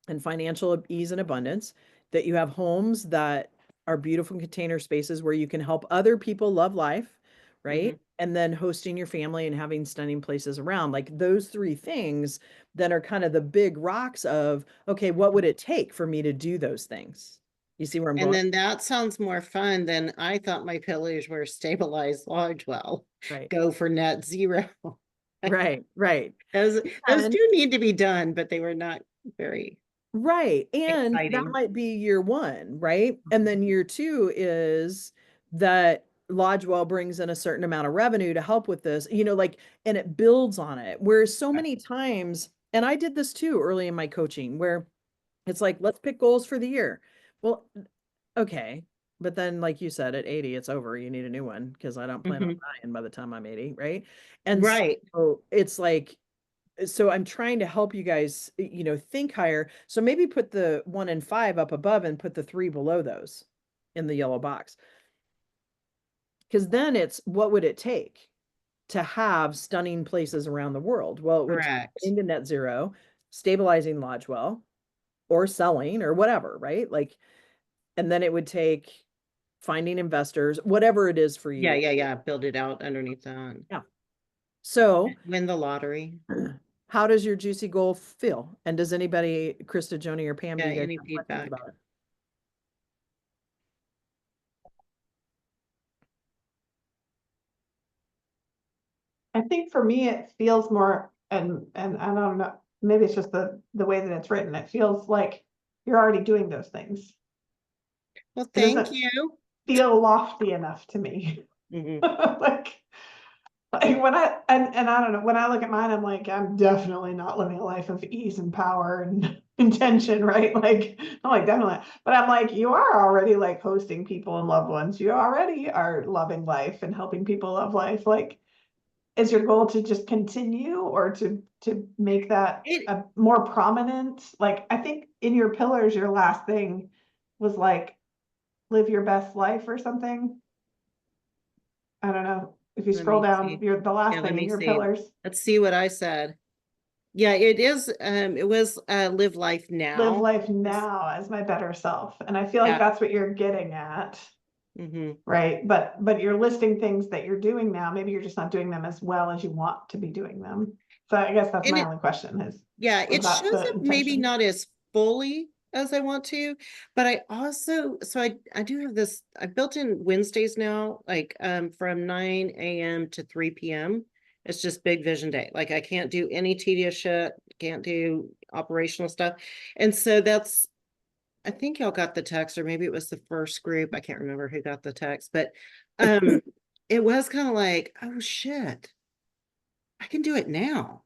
and financial ease and abundance, that you have homes that are beautiful container spaces where you can help other people love life, right? Mm-hmm. And then hosting your family and having stunning places around. Like those three things that are kind of the big rocks of, okay, what would it take for me to do those things? You see where I'm And going? then that sounds more fun than I thought my pillars were: stabilized large well, Right. go for net zero. Right. Right. Those And do need to be done, but they were not very right. And that exciting. might be year one, right? And then year two is that Lodgewell brings in a certain amount of revenue to help with this, like, and it builds on it. Whereas so many times, and I did this too early in my coaching, where it's like, let's pick goals for the year. Well, okay. But then, like you said, at 80, it's over. You need a new one because I don't plan on Mhm. dying by the time I'm 80, right? And Right. so it's like, so I'm trying to help you guys, think higher. So maybe put the 1 and 5 up above and put the 3 below those in the yellow box. Because then it's what would it take to have stunning places around the world? Well, it would take Correct. getting to net zero, stabilizing Lodgewell, or selling or whatever, right? Like, and then it would take finding investors, whatever it is for Yeah, you. yeah, yeah. Build it out underneath that. Yeah. So Win the lottery. how does your juicy goal feel? And does anybody, Krista, Joni, or Pam, Yeah, do you guys any have questions feedback? about it? I think for me, it feels more, and I don't know, maybe it's just the way that it's written. It feels like you're already doing those things. Well, It thank doesn't you. feel lofty enough to me. Mhm. Like when and I don't know, when I look at mine, I'm like, I'm definitely not living a life of ease and power and intention, right? Like, I'm like, definitely. But I'm like, you are already like hosting people and loved ones. You already are loving life and helping people love life. Like, is your goal to just continue or to make that It, a more prominent? Like, I think in your pillars, your last thing was like, live your best life or something. I don't know. If you let scroll me down, see. the Yeah, last let thing in me your see. pillars, Let's see what I said. Yeah, it is. It was live life live now. life now as my better self. And I feel like Yeah. that's what you're getting at, Mm-hmm. right? But you're listing things that you're doing now. Maybe you're just not doing them as well as you want to be doing them. So I guess that's And my it, only question is, yeah, was it that shows the up maybe intention? not as fully as I want to, but I also, so I do have this, I built in Wednesdays now, like from 9 a.m. to 3 p.m. It's just big vision day. Like I can't do any tedious shit, can't do operational stuff. And so that's, I think y'all got the text, or maybe it was the first group. I can't remember who got the text, but um it was kind of like, oh shit, I can do it now.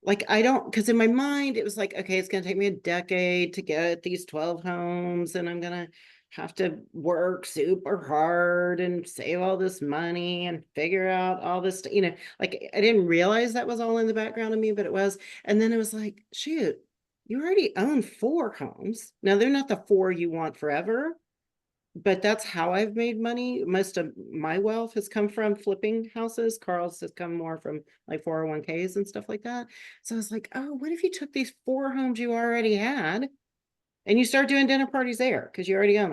Like I don't, because in my mind it was like, okay, it's gonna take me a decade to get these 12 homes, and I'm gonna have to work super hard and save all this money and figure out all this, like I didn't realize that was all in the background of me, but it was. And then it was like, shoot, you already own 4 homes. Now they're not the 4 you want forever, but that's how I've made money. Most of my wealth has come from flipping houses. Carl's has come more from like 401ks and stuff like that. So I was like, oh, what if you took these 4 homes you already had and you start doing dinner parties there because you already own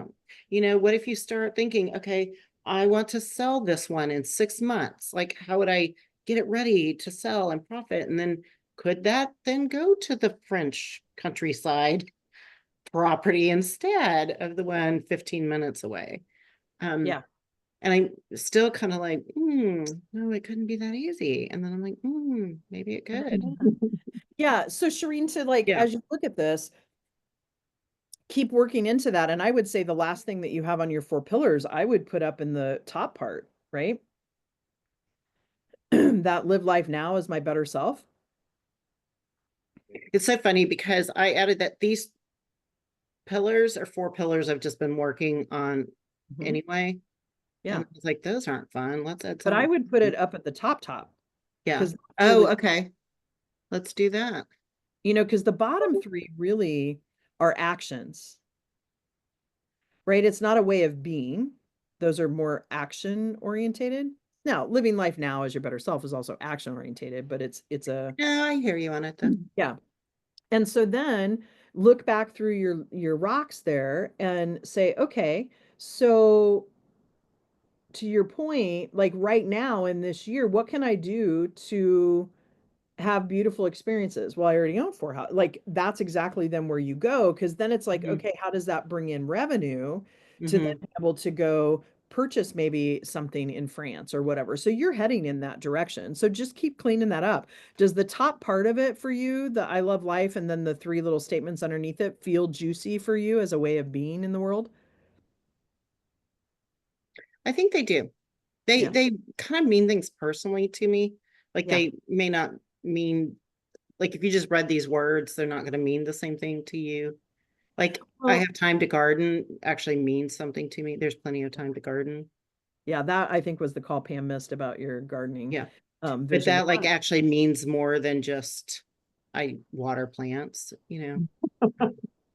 them? What if you start thinking, okay, I want to sell this one in 6 months. Like, how would I get it ready to sell and profit? And then could that then go to the French countryside property instead of the one 15 minutes away? Yeah. And I'm still kind of like, no, it couldn't be that easy. And then I'm like, maybe it could. Yeah. So Shireen, to like, Yeah. as you look at this, keep working into that. And I would say the last thing that you have on your 4 pillars, I would put up in the top part, right? That live life now is my better self. It's so funny because I added that these pillars are 4 pillars I've just been working on Mhm. anyway. Yeah. And I was like, those aren't fun. Let's add But I something. would put it up at the top, Yeah. because Oh, okay. Let's do that. because the bottom three really are actions, right? It's not a way of being. Those are more action orientated. Now, living life now as your better self is also action orientated, but it's a No, I hear you on it then. yeah. And so then look back through your rocks there and say, okay, so to your point, like right now in this year, what can I do to have beautiful experiences? Well, I already own four houses. Like that's exactly then where you go, because then it's like, Mhm. okay, how does that bring in revenue to then Mhm. be able to go purchase maybe something in France or whatever? So you're heading in that direction. So just keep cleaning that up. Does the top part of it for you, the I love life, and then the three little statements underneath it feel juicy for you as a way of being in the world? I think they do. They Yeah. they kind of mean things personally to me. Like Yeah. they may not mean, like if you just read these words, they're not going to mean the same thing to you. Like I Well, have time to garden actually means something to me. There's plenty of time to garden. yeah, that I think was the call Pam missed about your gardening Yeah. But vision. that like actually means more than just I water plants,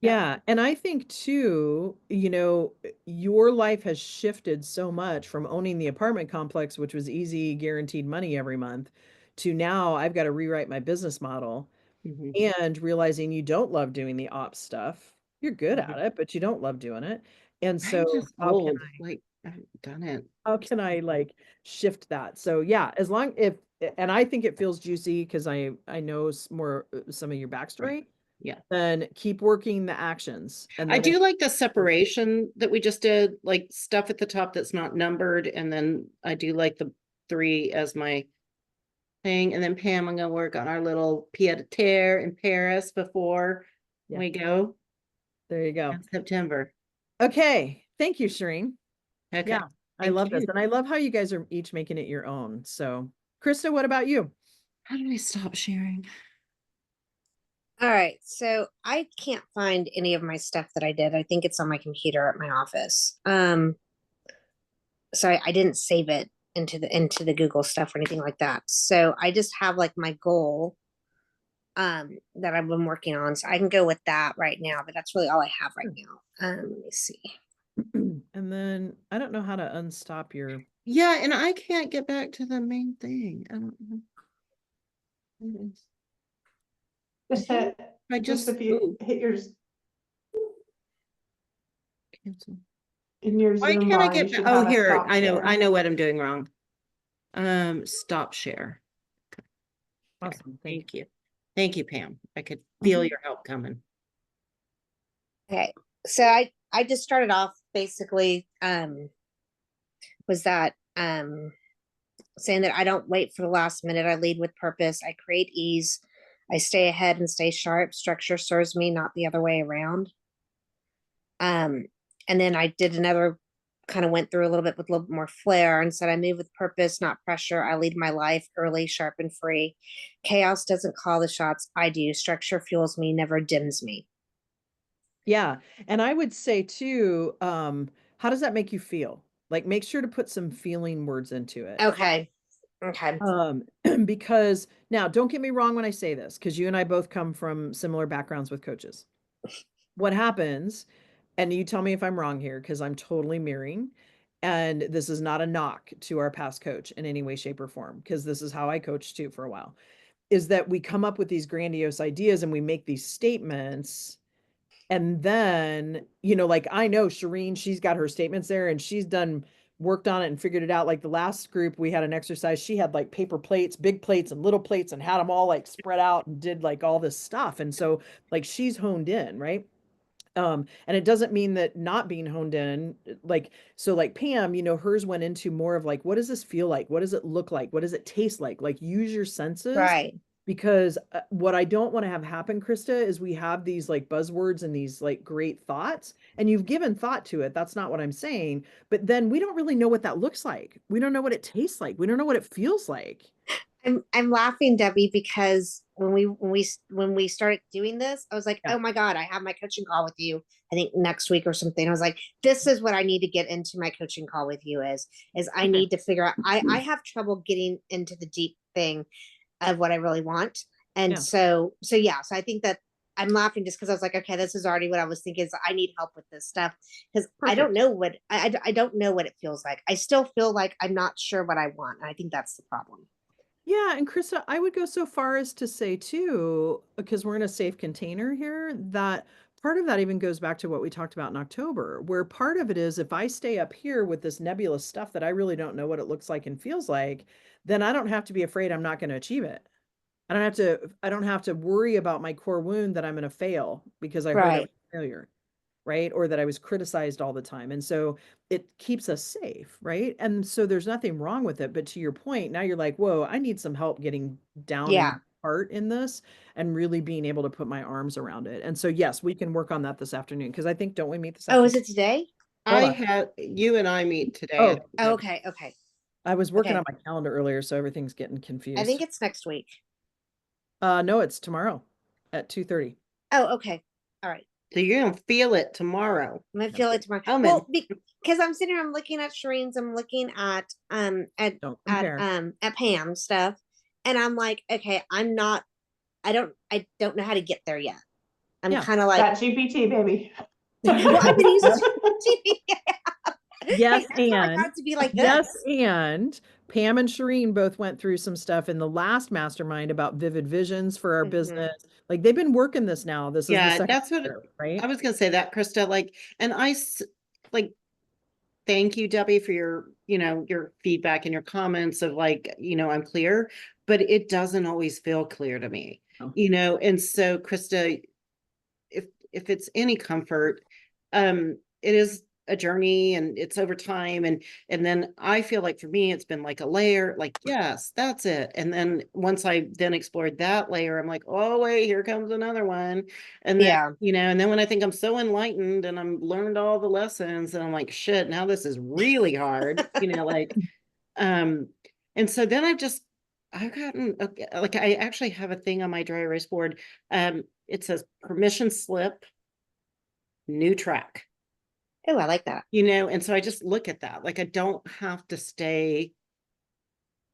Yeah, and I think too, your life has shifted so much from owning the apartment complex, which was easy, guaranteed money every month, to now I've got to rewrite my business model Mhm. and realizing you don't love doing the ops stuff. You're good at Mhm. it, but you don't love doing it. And I'm so just old. Like I've done it. how can I like shift that? So yeah, as long if and I think it feels juicy because I know more some of your Right. backstory, Yeah. then keep working the actions. And I then do like the separation that we just did, like stuff at the top that's not numbered. And then I do like the 3 as my thing. And then Pam, I'm gonna work on our little pied a terre in Paris before Yeah. we go There you go. in September. Okay. Thank you, Shireen. Okay. Yeah, I Thank love this. you. And I love how you guys are each making it your own. So, Krista, what about you? How do we stop sharing? All right, so I can't find any of my stuff that I did. I think it's on my computer at my office. So I didn't save it into the Google stuff or anything like that. So I just have like my goal that I've been working on. So I can go with that right now, but that's really all I have right now. Let me see. And then I don't know how to unstop your. Yeah, and I can't get back to the main thing. I don't know. It is. Just hit, I just just if you hit yours cancel. in your Why Zoom can't I bar, you get back? should Oh, have a here. stop I share. know what I'm doing wrong. Stop share. Awesome. Thank you. Thank you, Pam. I could feel your help coming. Okay, so I just started off basically was that saying that I don't wait for the last minute. I lead with purpose. I create ease. I stay ahead and stay sharp. Structure serves me, not the other way around. And then I did another kind of went through a little bit with a little bit more flair and said, I move with purpose, not pressure. I lead my life early, sharp, and free. Chaos doesn't call the shots. I do. Structure fuels me, never dims me. Yeah. And I would say too, how does that make you feel? Like make sure to put some feeling words into it. Okay. Okay. Because now don't get me wrong when I say this, because you and I both come from similar backgrounds with coaches. What happens, and you tell me if I'm wrong here, because I'm totally mirroring, and this is not a knock to our past coach in any way, shape, or form, because this is how I coached too for a while, is that we come up with these grandiose ideas and we make these statements. And then, like I know Shireen, she's got her statements there and she's worked on it and figured it out. Like the last group, we had an exercise. She had like paper plates, big plates and little plates and had them all like spread out and did like all this stuff. And so like she's honed in, right? And it doesn't mean that not being honed in, like, so like Pam, hers went into more of like, what does this feel like? What does it look like? What does it taste like? Like use your senses. Right. Because what I don't want to have happen, Krista, is we have these like buzzwords and these like great thoughts, and you've given thought to it. That's not what I'm saying. But then we don't really know what that looks like. We don't know what it tastes like. We don't know what it feels like. I'm laughing, Debbie, because when we started doing this, I was like, Yeah. oh my God, I have my coaching call with you, I think next week or something. I was like, this is what I need to get into my coaching call with you is I need to figure out I have trouble getting into the deep thing of what I really want. And Yeah. so yeah, so I think that I'm laughing just because I was like, okay, this is already what I was thinking is I need help with this stuff because I don't Perfect. know what I don't know what it feels like. I still feel like I'm not sure what I want. And I think that's the problem. Yeah, and Krista, I would go so far as to say too, because we're in a safe container here, that part of that even goes back to what we talked about in October, where part of it is if I stay up here with this nebulous stuff that I really don't know what it looks like and feels like, then I don't have to be afraid I'm not going to achieve it. I don't have to worry about my core wound that I'm going to fail because I heard I was Right. a failure, right? Or that I was criticized all the time. And so it keeps us safe, right? And so there's nothing wrong with it. But to your point, now you're like, whoa, I need some help getting down in Yeah. my heart in this and really being able to put my arms around it. And so, yes, we can work on that this afternoon because I think, don't we meet this Oh, is afternoon? it today? Hold I on. had, you and I meet today. Oh, Oh, okay. Okay. I was working Okay. on my calendar earlier, so everything's getting I confused. think it's next week. No, it's tomorrow at 2:30. Oh, okay. All right. So you're gonna feel it tomorrow. I'm gonna feel it tomorrow. Oh, man. Well, because I'm sitting here, I'm looking at Shireen's, I'm looking Don't compare. at Pam's stuff, and I'm like, okay, I don't know how to get there yet. I'm Yeah. kind of like, That GPT, baby. well, I've been using GPT. Yes, I just want and God to be like yes, this. and Pam and Shireen both went through some stuff in the last mastermind about vivid visions for our Mhm. business. Like they've been working this now. This is the Yeah, second that's what year, right? I was gonna say that, Krista, like, and like, thank you, Debbie, for your, your feedback and your comments of like, I'm clear, but it doesn't always feel clear to me, Oh. and so Krista, if it's any comfort, it is a journey and it's over time. And then I feel like for me, it's been like a layer, like, yes, that's it. And then once I then explored that layer, I'm like, oh, wait, here comes another one. And then, Yeah. and then when I think I'm so enlightened and I'm learned all the lessons and I'm like, shit, now this is really hard, like, and so then I've gotten, like, I actually have a thing on my dry erase board. It says permission slip, new track, Oh, I like that. and so I just look at that. Like, I don't have to stay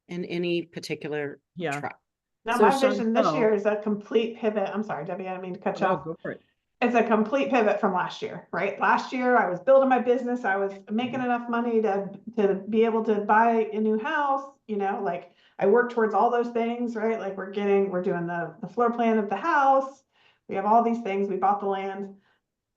in any particular Yeah. track. Now, So my vision this Chantel- year is a complete pivot. I'm sorry, Debbie, I didn't mean to cut you No, off. go for it. It's a complete pivot from last year, right? Last year, I was building my business. I was making enough money to be able to buy a new house. Like I worked towards all those things, right? Like we're doing the floor plan of the house. We have all these things. We bought the land.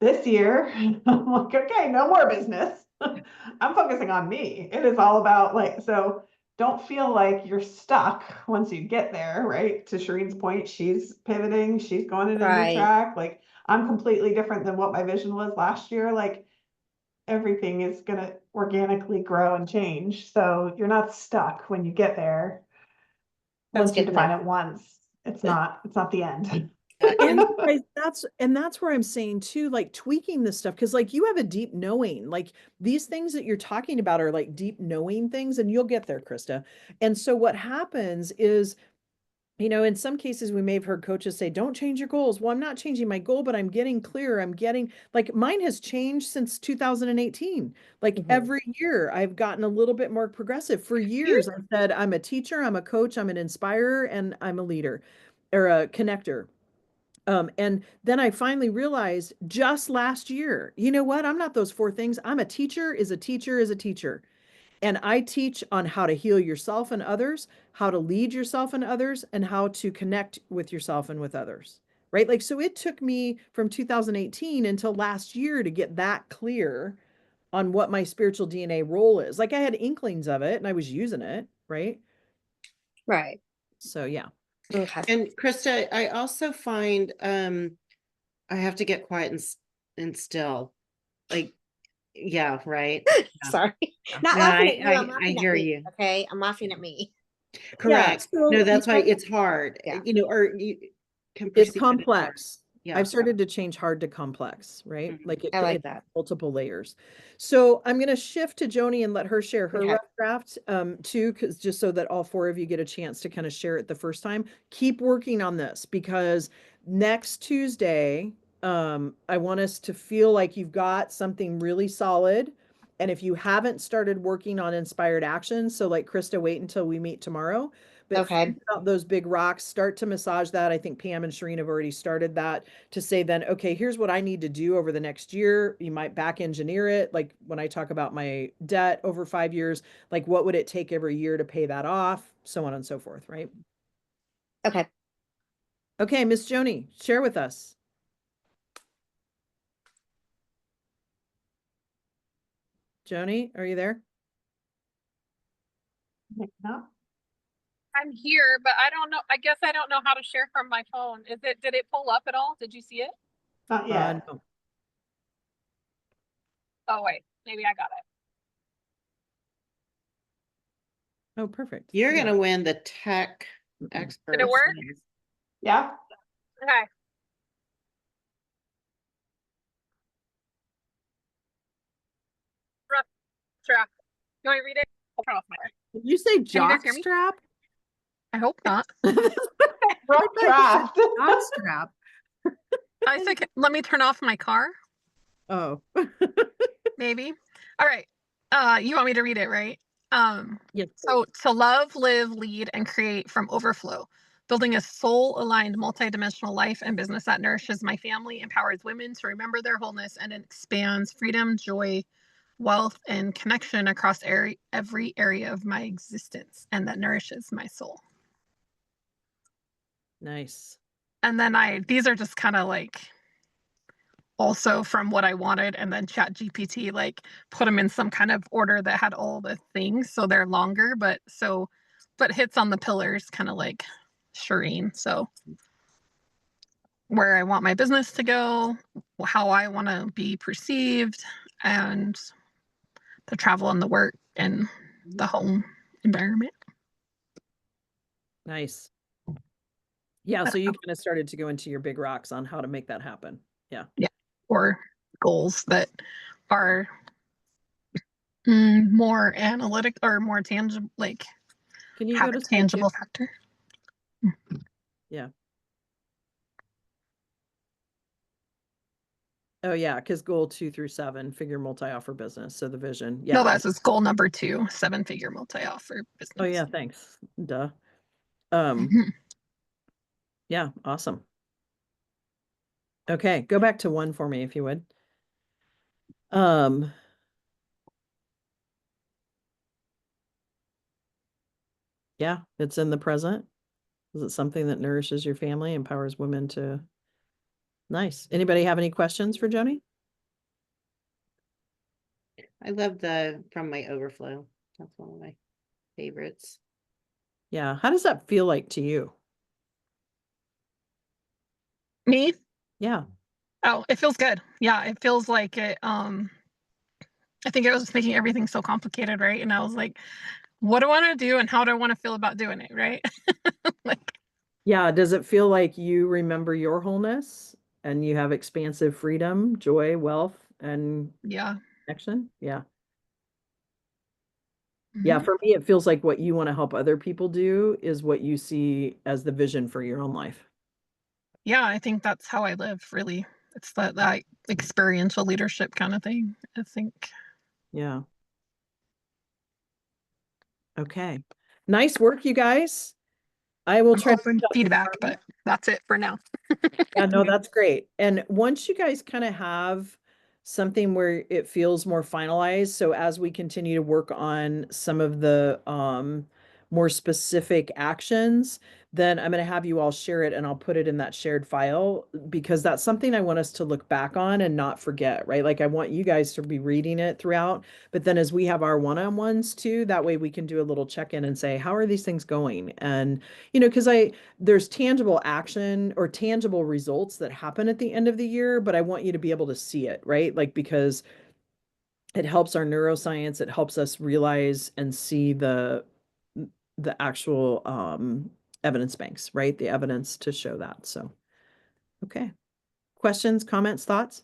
This year, I'm like, okay, no more business. I'm focusing on me. It is all about like, so don't feel like you're stuck once you get there, right? To Shireen's point, she's pivoting, she's going in a new Right. track. Like, I'm completely different than what my vision was last year. Like, everything is going to organically grow and change. So you're not stuck when you get there. That's Once you good to define know. it once, it's not the end. And guys, that's where I'm saying too, like tweaking this stuff, because like you have a deep knowing, like these things that you're talking about are like deep knowing things, and you'll get there, Krista. And so what happens is, in some cases we may have heard coaches say, don't change your goals. Well, I'm not changing my goal, but I'm getting clearer. I'm getting like mine has changed since 2018. Like Mhm. every year I've gotten a little bit more progressive. For years, I said, I'm a teacher, I'm a coach, I'm an inspirer, and I'm a leader or a connector. And then I finally realized just last year, you know what? I'm not those four things. I'm a teacher, is a teacher, is a teacher. And I teach on how to heal yourself and others, how to lead yourself and others, and how to connect with yourself and with others. Right. Like, so it took me from 2018 until last year to get that clear on what my spiritual DNA role is. Like, I had inklings of it and I was using it. Right. Right. So, yeah. Okay. And Krista, I also find I have to get quiet and still. Like, yeah, right. Yeah. Sorry. Not No, laughing at you. I'm I laughing hear at me. you. Okay. I'm laughing at me. Correct. So, No, that's why it's hard. Yeah. Or you can it's perceive it as hard. complex. Yeah. I've started to change hard to complex, right? Mhm. Like I like it that. multiple layers. So I'm going to shift to Joni and let her share her Okay. rough draft too, because just so that all four of you get a chance to kind of share it the first time. Keep working on this because next Tuesday, I want us to feel like you've got something really solid. And if you haven't started working on inspired action, so like Krista, wait until we meet tomorrow. But Okay. think about those big rocks, start to massage that. I think Pam and Shireen have already started that to say then, okay, here's what I need to do over the next year. You might back engineer it. Like when I talk about my debt over 5 years, like what would it take every year to pay that off? So on and so forth, right? Okay. Okay, Miss Joni, share with us. Joni, are you there? No? I'm here, but I don't know. I guess I don't know how to share from my phone. Did it pull up at all? Did you see it? Not yet. No. Oh, wait, maybe I got it. Oh, perfect. You're Yeah. gonna win the tech expert. Did it work? Yeah. Okay. Rough draft. You want me to read it? I'll turn off my. Did you say Can you guys jock hear me? strap? I hope not. Rough I thought you said draft. jock strap. I think, let me turn off my car, Oh. maybe. All right. You want me to read it, right? Yes. So to love, live, lead, and create from overflow, building a soul-aligned, multidimensional life and business that nourishes my family, empowers women to remember their wholeness, and expands freedom, joy, wealth, and connection across every area of my existence, and that nourishes my soul. Nice. And then these are just kind of like also from what I wanted, and then Chat GPT like put them in some kind of order that had all the things, so they're longer, but hits on the pillars, kind of like Shireen. So where I want my business to go, how I want to be perceived, and the travel and the work and the home environment. Nice. Yeah, so you kind of started to go into your big rocks on how to make that happen. Yeah. Or goals that are more analytic or more tangible, like Can you have go a to slide tangible two? factor. Yeah. Oh yeah, because goal 2 through 7, figure multi-offer business. So the vision. Yeah. No, that's just goal number 2, 7-figure multi-offer business. Oh yeah, thanks. Duh. Um, Mhm. yeah, awesome. Okay, go back to 1 for me if you would. Yeah, it's in the present. Is it something that nourishes your family, empowers women to? Nice. Anybody have any questions for Joni? I love the from my overflow. That's one of my favorites. Yeah. How does that feel like to you? Me? Yeah. Oh, it feels good. Yeah, it feels like it. I think it was making everything so complicated, right? And I was like, what do I want to do, and how do I want to feel about doing it, right? Like, Yeah. Does it feel like you remember your wholeness and you have expansive freedom, joy, wealth, and yeah. connection? Yeah. Mhm. Yeah. For me, it feels like what you want to help other people do is what you see as the vision for your own life. Yeah, I think that's how I live, really. It's that experiential leadership kind of thing, I think. Yeah. Okay. Nice work, you guys. I will I'm try to open reach out to feedback, Carmen. but that's it for now. Yeah, no, that's great. And once you guys kind of have something where it feels more finalized, so as we continue to work on some of the more specific actions, then I'm going to have you all share it and I'll put it in that shared file because that's something I want us to look back on and not forget, right? Like I want you guys to be reading it throughout, but then as we have our one-on-ones too, that way we can do a little check-in and say, how are these things going? And because there's tangible action or tangible results that happen at the end of the year, but I want you to be able to see it, right? Like, because it helps our neuroscience, it helps us realize and see the actual evidence banks, right? The evidence to show that. So, okay. Questions, comments, thoughts?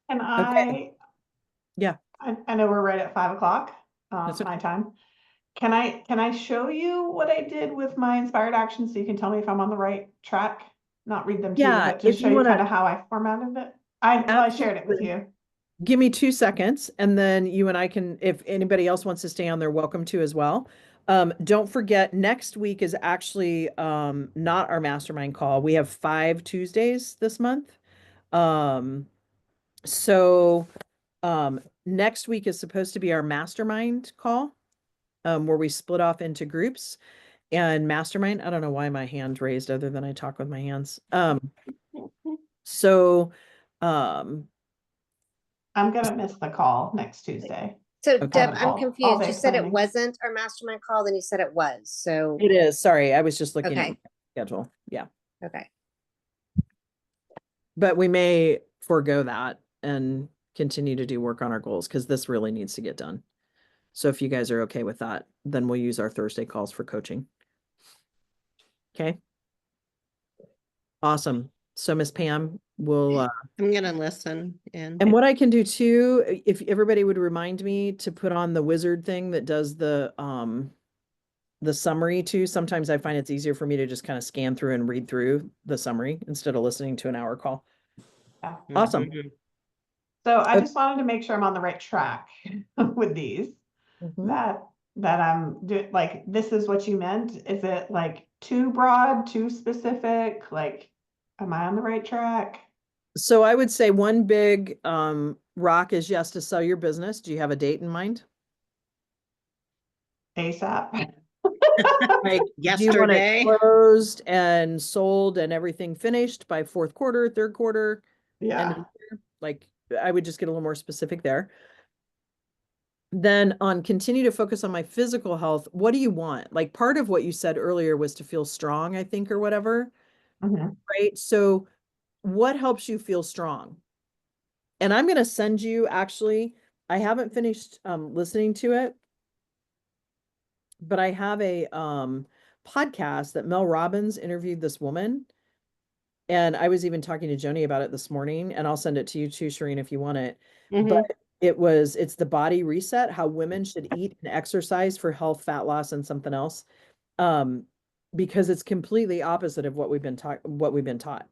And Okay. Yeah. I know we're right at 5 o'clock, That's okay. my time. Can I show you what I did with my inspired actions so you can tell me if I'm on the right track? Not read them to you, Yeah, but just if show you you want kind to, of how I formatted it. I shared it with absolutely. you. Give me 2 seconds and then you and I can, if anybody else wants to stay on, they're welcome to as well. Don't forget, next week is actually not our mastermind call. We have 5 Tuesdays this month. Um, so next week is supposed to be our mastermind call, where we split off into groups and mastermind. I don't know why my hand's raised other than I talk with my hands. So um I'm gonna miss the call next Tuesday. So Okay. Deb, I'm All confused. day You said it planning. wasn't our mastermind call, then you said it was. So, it is, sorry, I was just looking at okay, my schedule. Yeah. okay. But we may forego that and continue to do work on our goals because this really needs to get done. So if you guys are okay with that, then we'll use our Thursday calls for coaching. Okay. Awesome. So Miss Pam will I'm gonna listen and and what I can do too, if everybody would remind me to put on the wizard thing that does the summary too. Sometimes I find it's easier for me to just kind of scan through and read through the summary instead of listening to an hour call. Yeah. Awesome. Mhm. So I Okay. just wanted to make sure I'm on the right track with these, Mhm. that I'm doing, like, this is what you meant. Is it like too broad, too specific? Like, am I on the right track? So I would say one big rock is yes to sell your business. Do you have a date in mind? ASAP. Like, do you want it Yesterday. closed and sold and everything finished by fourth quarter, third quarter, end of Yeah. the year? Like, I would just get a little more specific there. Then on continue to focus on my physical health, what do you want? Like part of what you said earlier was to feel strong, I think, or whatever, Mhm. right? So what helps you feel strong? And I'm going to send you actually, I haven't finished listening to it, but I have a podcast that Mel Robbins interviewed this woman. And I was even talking to Joni about it this morning, and I'll send it to you too, Shireen, if you want it. But Mhm. it's the body reset, how women should eat and exercise for health, fat loss, and something else. Um, because it's completely opposite of what we've been taught.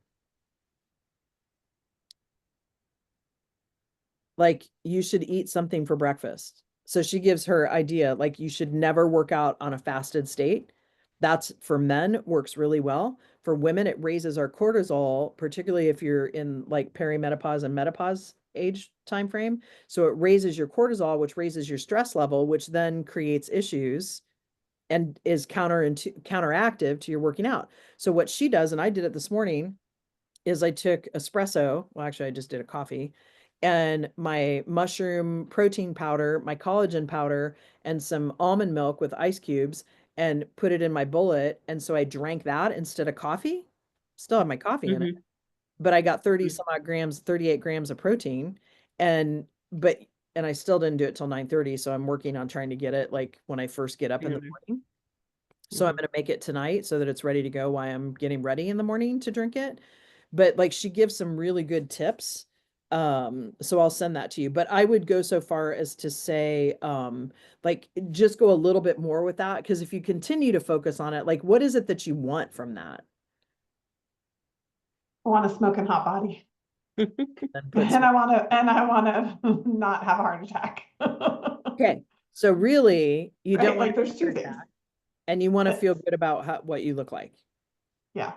Like you should eat something for breakfast. So she gives her idea, like you should never work out on a fasted state. That's for men, works really well. For women, it raises our cortisol, particularly if you're in like perimenopause and menopause age time frame. So it raises your cortisol, which raises your stress level, which then creates issues and is counteractive to your working out. So what she does, and I did it this morning, is I took espresso. Well, actually, I just did a coffee and my mushroom protein powder, my collagen powder, and some almond milk with ice cubes and put it in my bullet. And so I drank that instead of coffee. Still have my coffee in it, Mhm. but I got 30 Mhm. some odd grams, 38 grams of protein. And, but, and I still didn't do it till 9:30. So I'm working on trying to get it like when I first get up in the Mhm. morning. So I'm Mhm. going to make it tonight so that it's ready to go while I'm getting ready in the morning to drink it. But like she gives some really good tips. So I'll send that to you. But I would go so far as to say, like just go a little bit more with that. Because if you continue to focus on it, like what is it that you want from that? I want a smoking hot body. Then put And some. I wanna not have a heart attack. Okay. So really, you don't Right, want like to there's have a two heart things. attack, and you want to feel That's- good about what you look like. Yeah,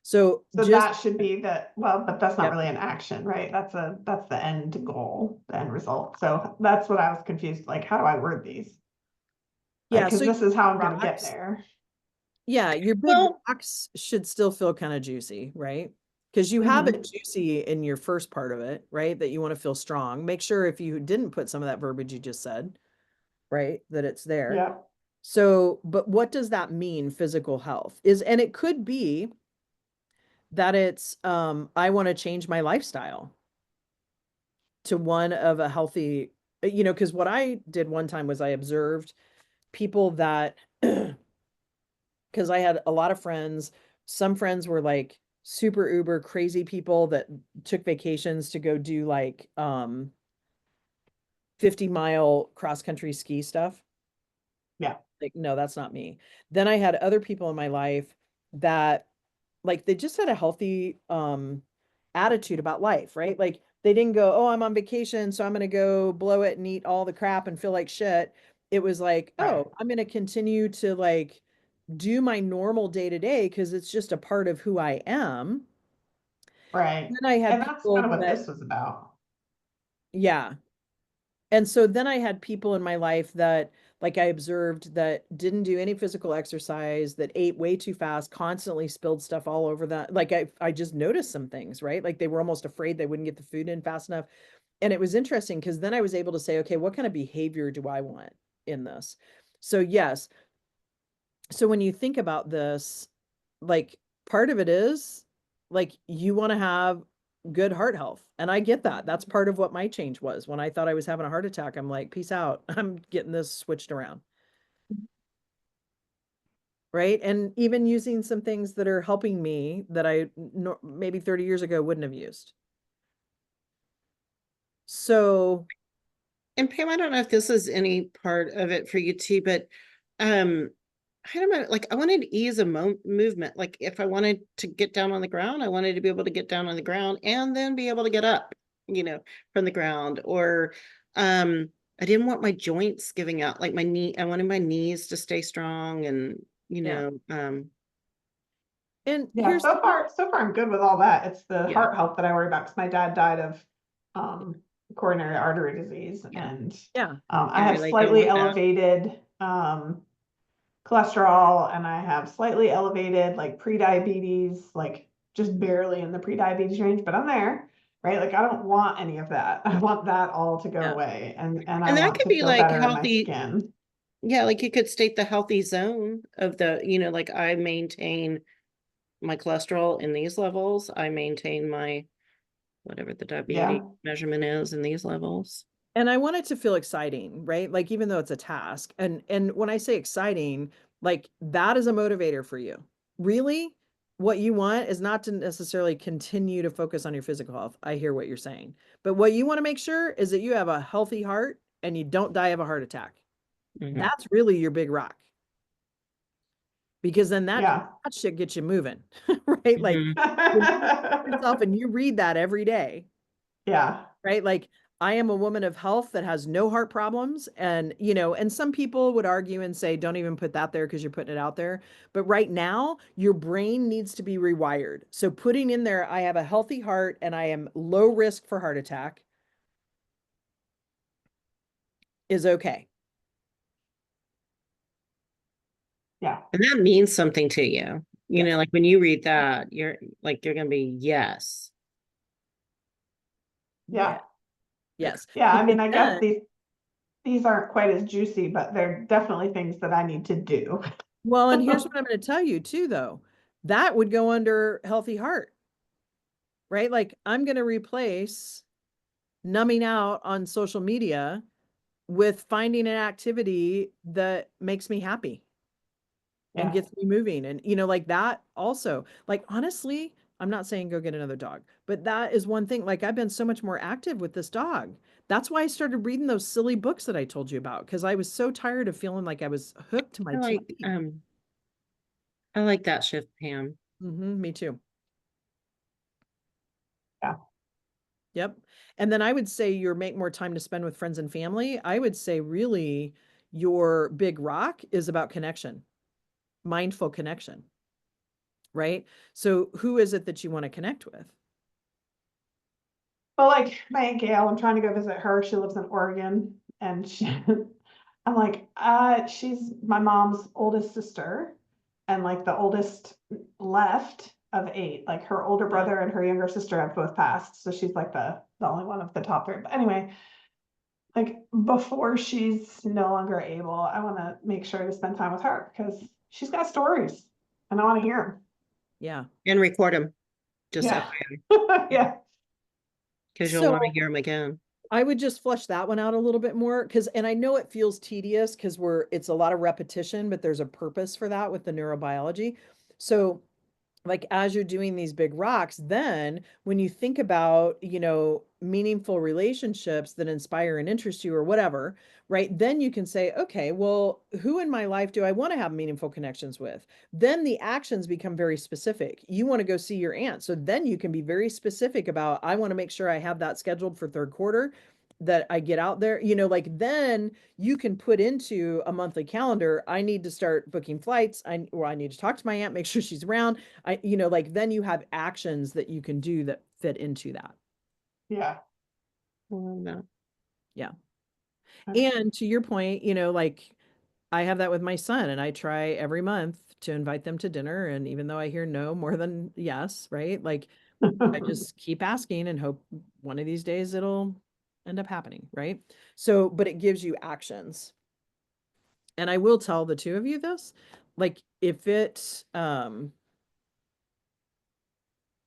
So so just, that should be well, but that's not yep. really an action, right? That's the end goal, the end result. So that's what I was confused, like, how do I word these? Like, Yeah. cause So this is how I'm gonna get rocks. there. Yeah, your big Well, rocks should still feel kind of juicy, right? Because you have it juicy in your first part of it, right? That you want to feel strong. Make sure if you didn't put some of that verbiage you just said, right, that it's there. Yeah, So, but what does that mean, physical health? And it could be that it's I want to change my lifestyle to one of a healthy, because what I did one time was I observed people that because I had a lot of friends. Some friends were like super uber crazy people that took vacations to go do like 50-mile cross country ski stuff. yeah, Like, no, that's not me. Then I had other people in my life that like they just had a healthy attitude about life, right? Like they didn't go, oh, I'm on vacation, so I'm gonna go blow it and eat all the crap and feel like shit. it was like, Right. oh, I'm going to continue to like do my normal day to day because it's just a part of who I am. Right. Then I had And that's kind people of what that, this was about. yeah. And so then I had people in my life that, like, I observed that didn't do any physical exercise, that ate way too fast, constantly spilled stuff all over that. Like, I just noticed some things, right? Like, they were almost afraid they wouldn't get the food in fast enough. And it was interesting because then I was able to say, okay, what kind of behavior do I want in this? So, yes. So, when you think about this, like, part of it is like you want to have good heart health. And I get that. That's part of what my change was. When I thought I was having a heart attack, I'm like, peace out. I'm getting this switched around. Right. And even using some things that are helping me that I maybe 30 years ago wouldn't have used. So, And Pam, I don't know if this is any part of it for you too, but um, I don't know, like I wanted ease of movement. Like if I wanted to get down on the ground, I wanted to be able to get down on the ground and then be able to get up, from the ground. Or I didn't want my joints giving out, like I wanted my knees to stay strong and yeah. um And Yeah, here's, so far I'm good with all that. It's the Yeah. heart health that I worry about because my dad died of coronary artery disease, Yeah. and yeah. I I have really don't slightly want that. elevated cholesterol, and I have slightly elevated like pre-diabetes, like just barely in the pre-diabetes range, but I'm there, right? Like I don't want any of that. I want that all to go Yeah. away, and I And that want could to be feel like better in my healthy. skin. Yeah, like you could state the healthy zone of like I maintain my cholesterol in these levels. I maintain my whatever the diabetes Yeah, measurement is in these levels. And I want it to feel exciting, right? Like even though it's a task. And when I say exciting, like that is a motivator for you. Really, what you want is not to necessarily continue to focus on your physical health. I hear what you're saying. But what you want to make sure is that you have a healthy heart and you don't die of a heart attack. Mhm. That's really your big rock. Because then yeah. that shit gets you moving, right? Like Mhm. when you yourself and you read that every day, Yeah. right? Like I am a woman of health that has no heart problems. And, and some people would argue and say, don't even put that there because you're putting it out there. But right now, your brain needs to be rewired. So putting in there, I have a healthy heart and I am low risk for heart attack is okay. Yeah. And that means something to you. Yes. Like when you read that, you're gonna be yes. Yeah. Yes. Yeah. I Because mean, I guess then, these aren't quite as juicy, but they're definitely things that I need to do. well, and here's what I'm going to tell you too, though. That would go under healthy heart, right? Like I'm going to replace numbing out on social media with finding an activity that makes me happy and Yeah. gets me moving. And, like that also, like, honestly, I'm not saying go get another dog, but that is one thing. Like, I've been so much more active with this dog. That's why I started reading those silly books that I told you about, because I was so tired of feeling like I was hooked to my I like TV. I like that shift, Pam. Me too. Yeah. Yep. And then I would say your make more time to spend with friends and family. I would say really your big rock is about connection, mindful connection, right? So who is it that you want to connect with? Well, like my Aunt Gail, I'm trying to go visit her. She lives in Oregon, and I'm like, she's my mom's oldest sister, and like the oldest left of 8. Like her older brother and her younger sister have both passed, so she's like the only one of the top 3. But anyway, like before she's no longer able, I want to make sure to spend time with her because she's got stories, and I want to hear Yeah. And record them, just them. FYI, Yeah, yeah, because you'll So want to hear them again. I would just flesh that one out a little bit more and I know it feels tedious because it's a lot of repetition, but there's a purpose for that with the neurobiology. So like as you're doing these big rocks, then when you think about, meaningful relationships that inspire and interest you or whatever, right? Then you can say, okay, well, who in my life do I want to have meaningful connections with? Then the actions become very specific. You want to go see your aunt. So then you can be very specific about, I want to make sure I have that scheduled for third quarter. that I get out there, you know, like then you can put into a monthly calendar, I need to start booking flights. Or I need to talk to my aunt, make sure she's around. You know, like then you have actions that you can do that fit into that. Yeah. No. Yeah. Okay. And to your point, you know, like I have that with my son and I try every month to invite them to dinner. And even though I hear no more than yes, right? Like I just keep asking and hope one of these days it'll end up happening, right? So, but it gives you actions. And I will tell the two of you this, like if it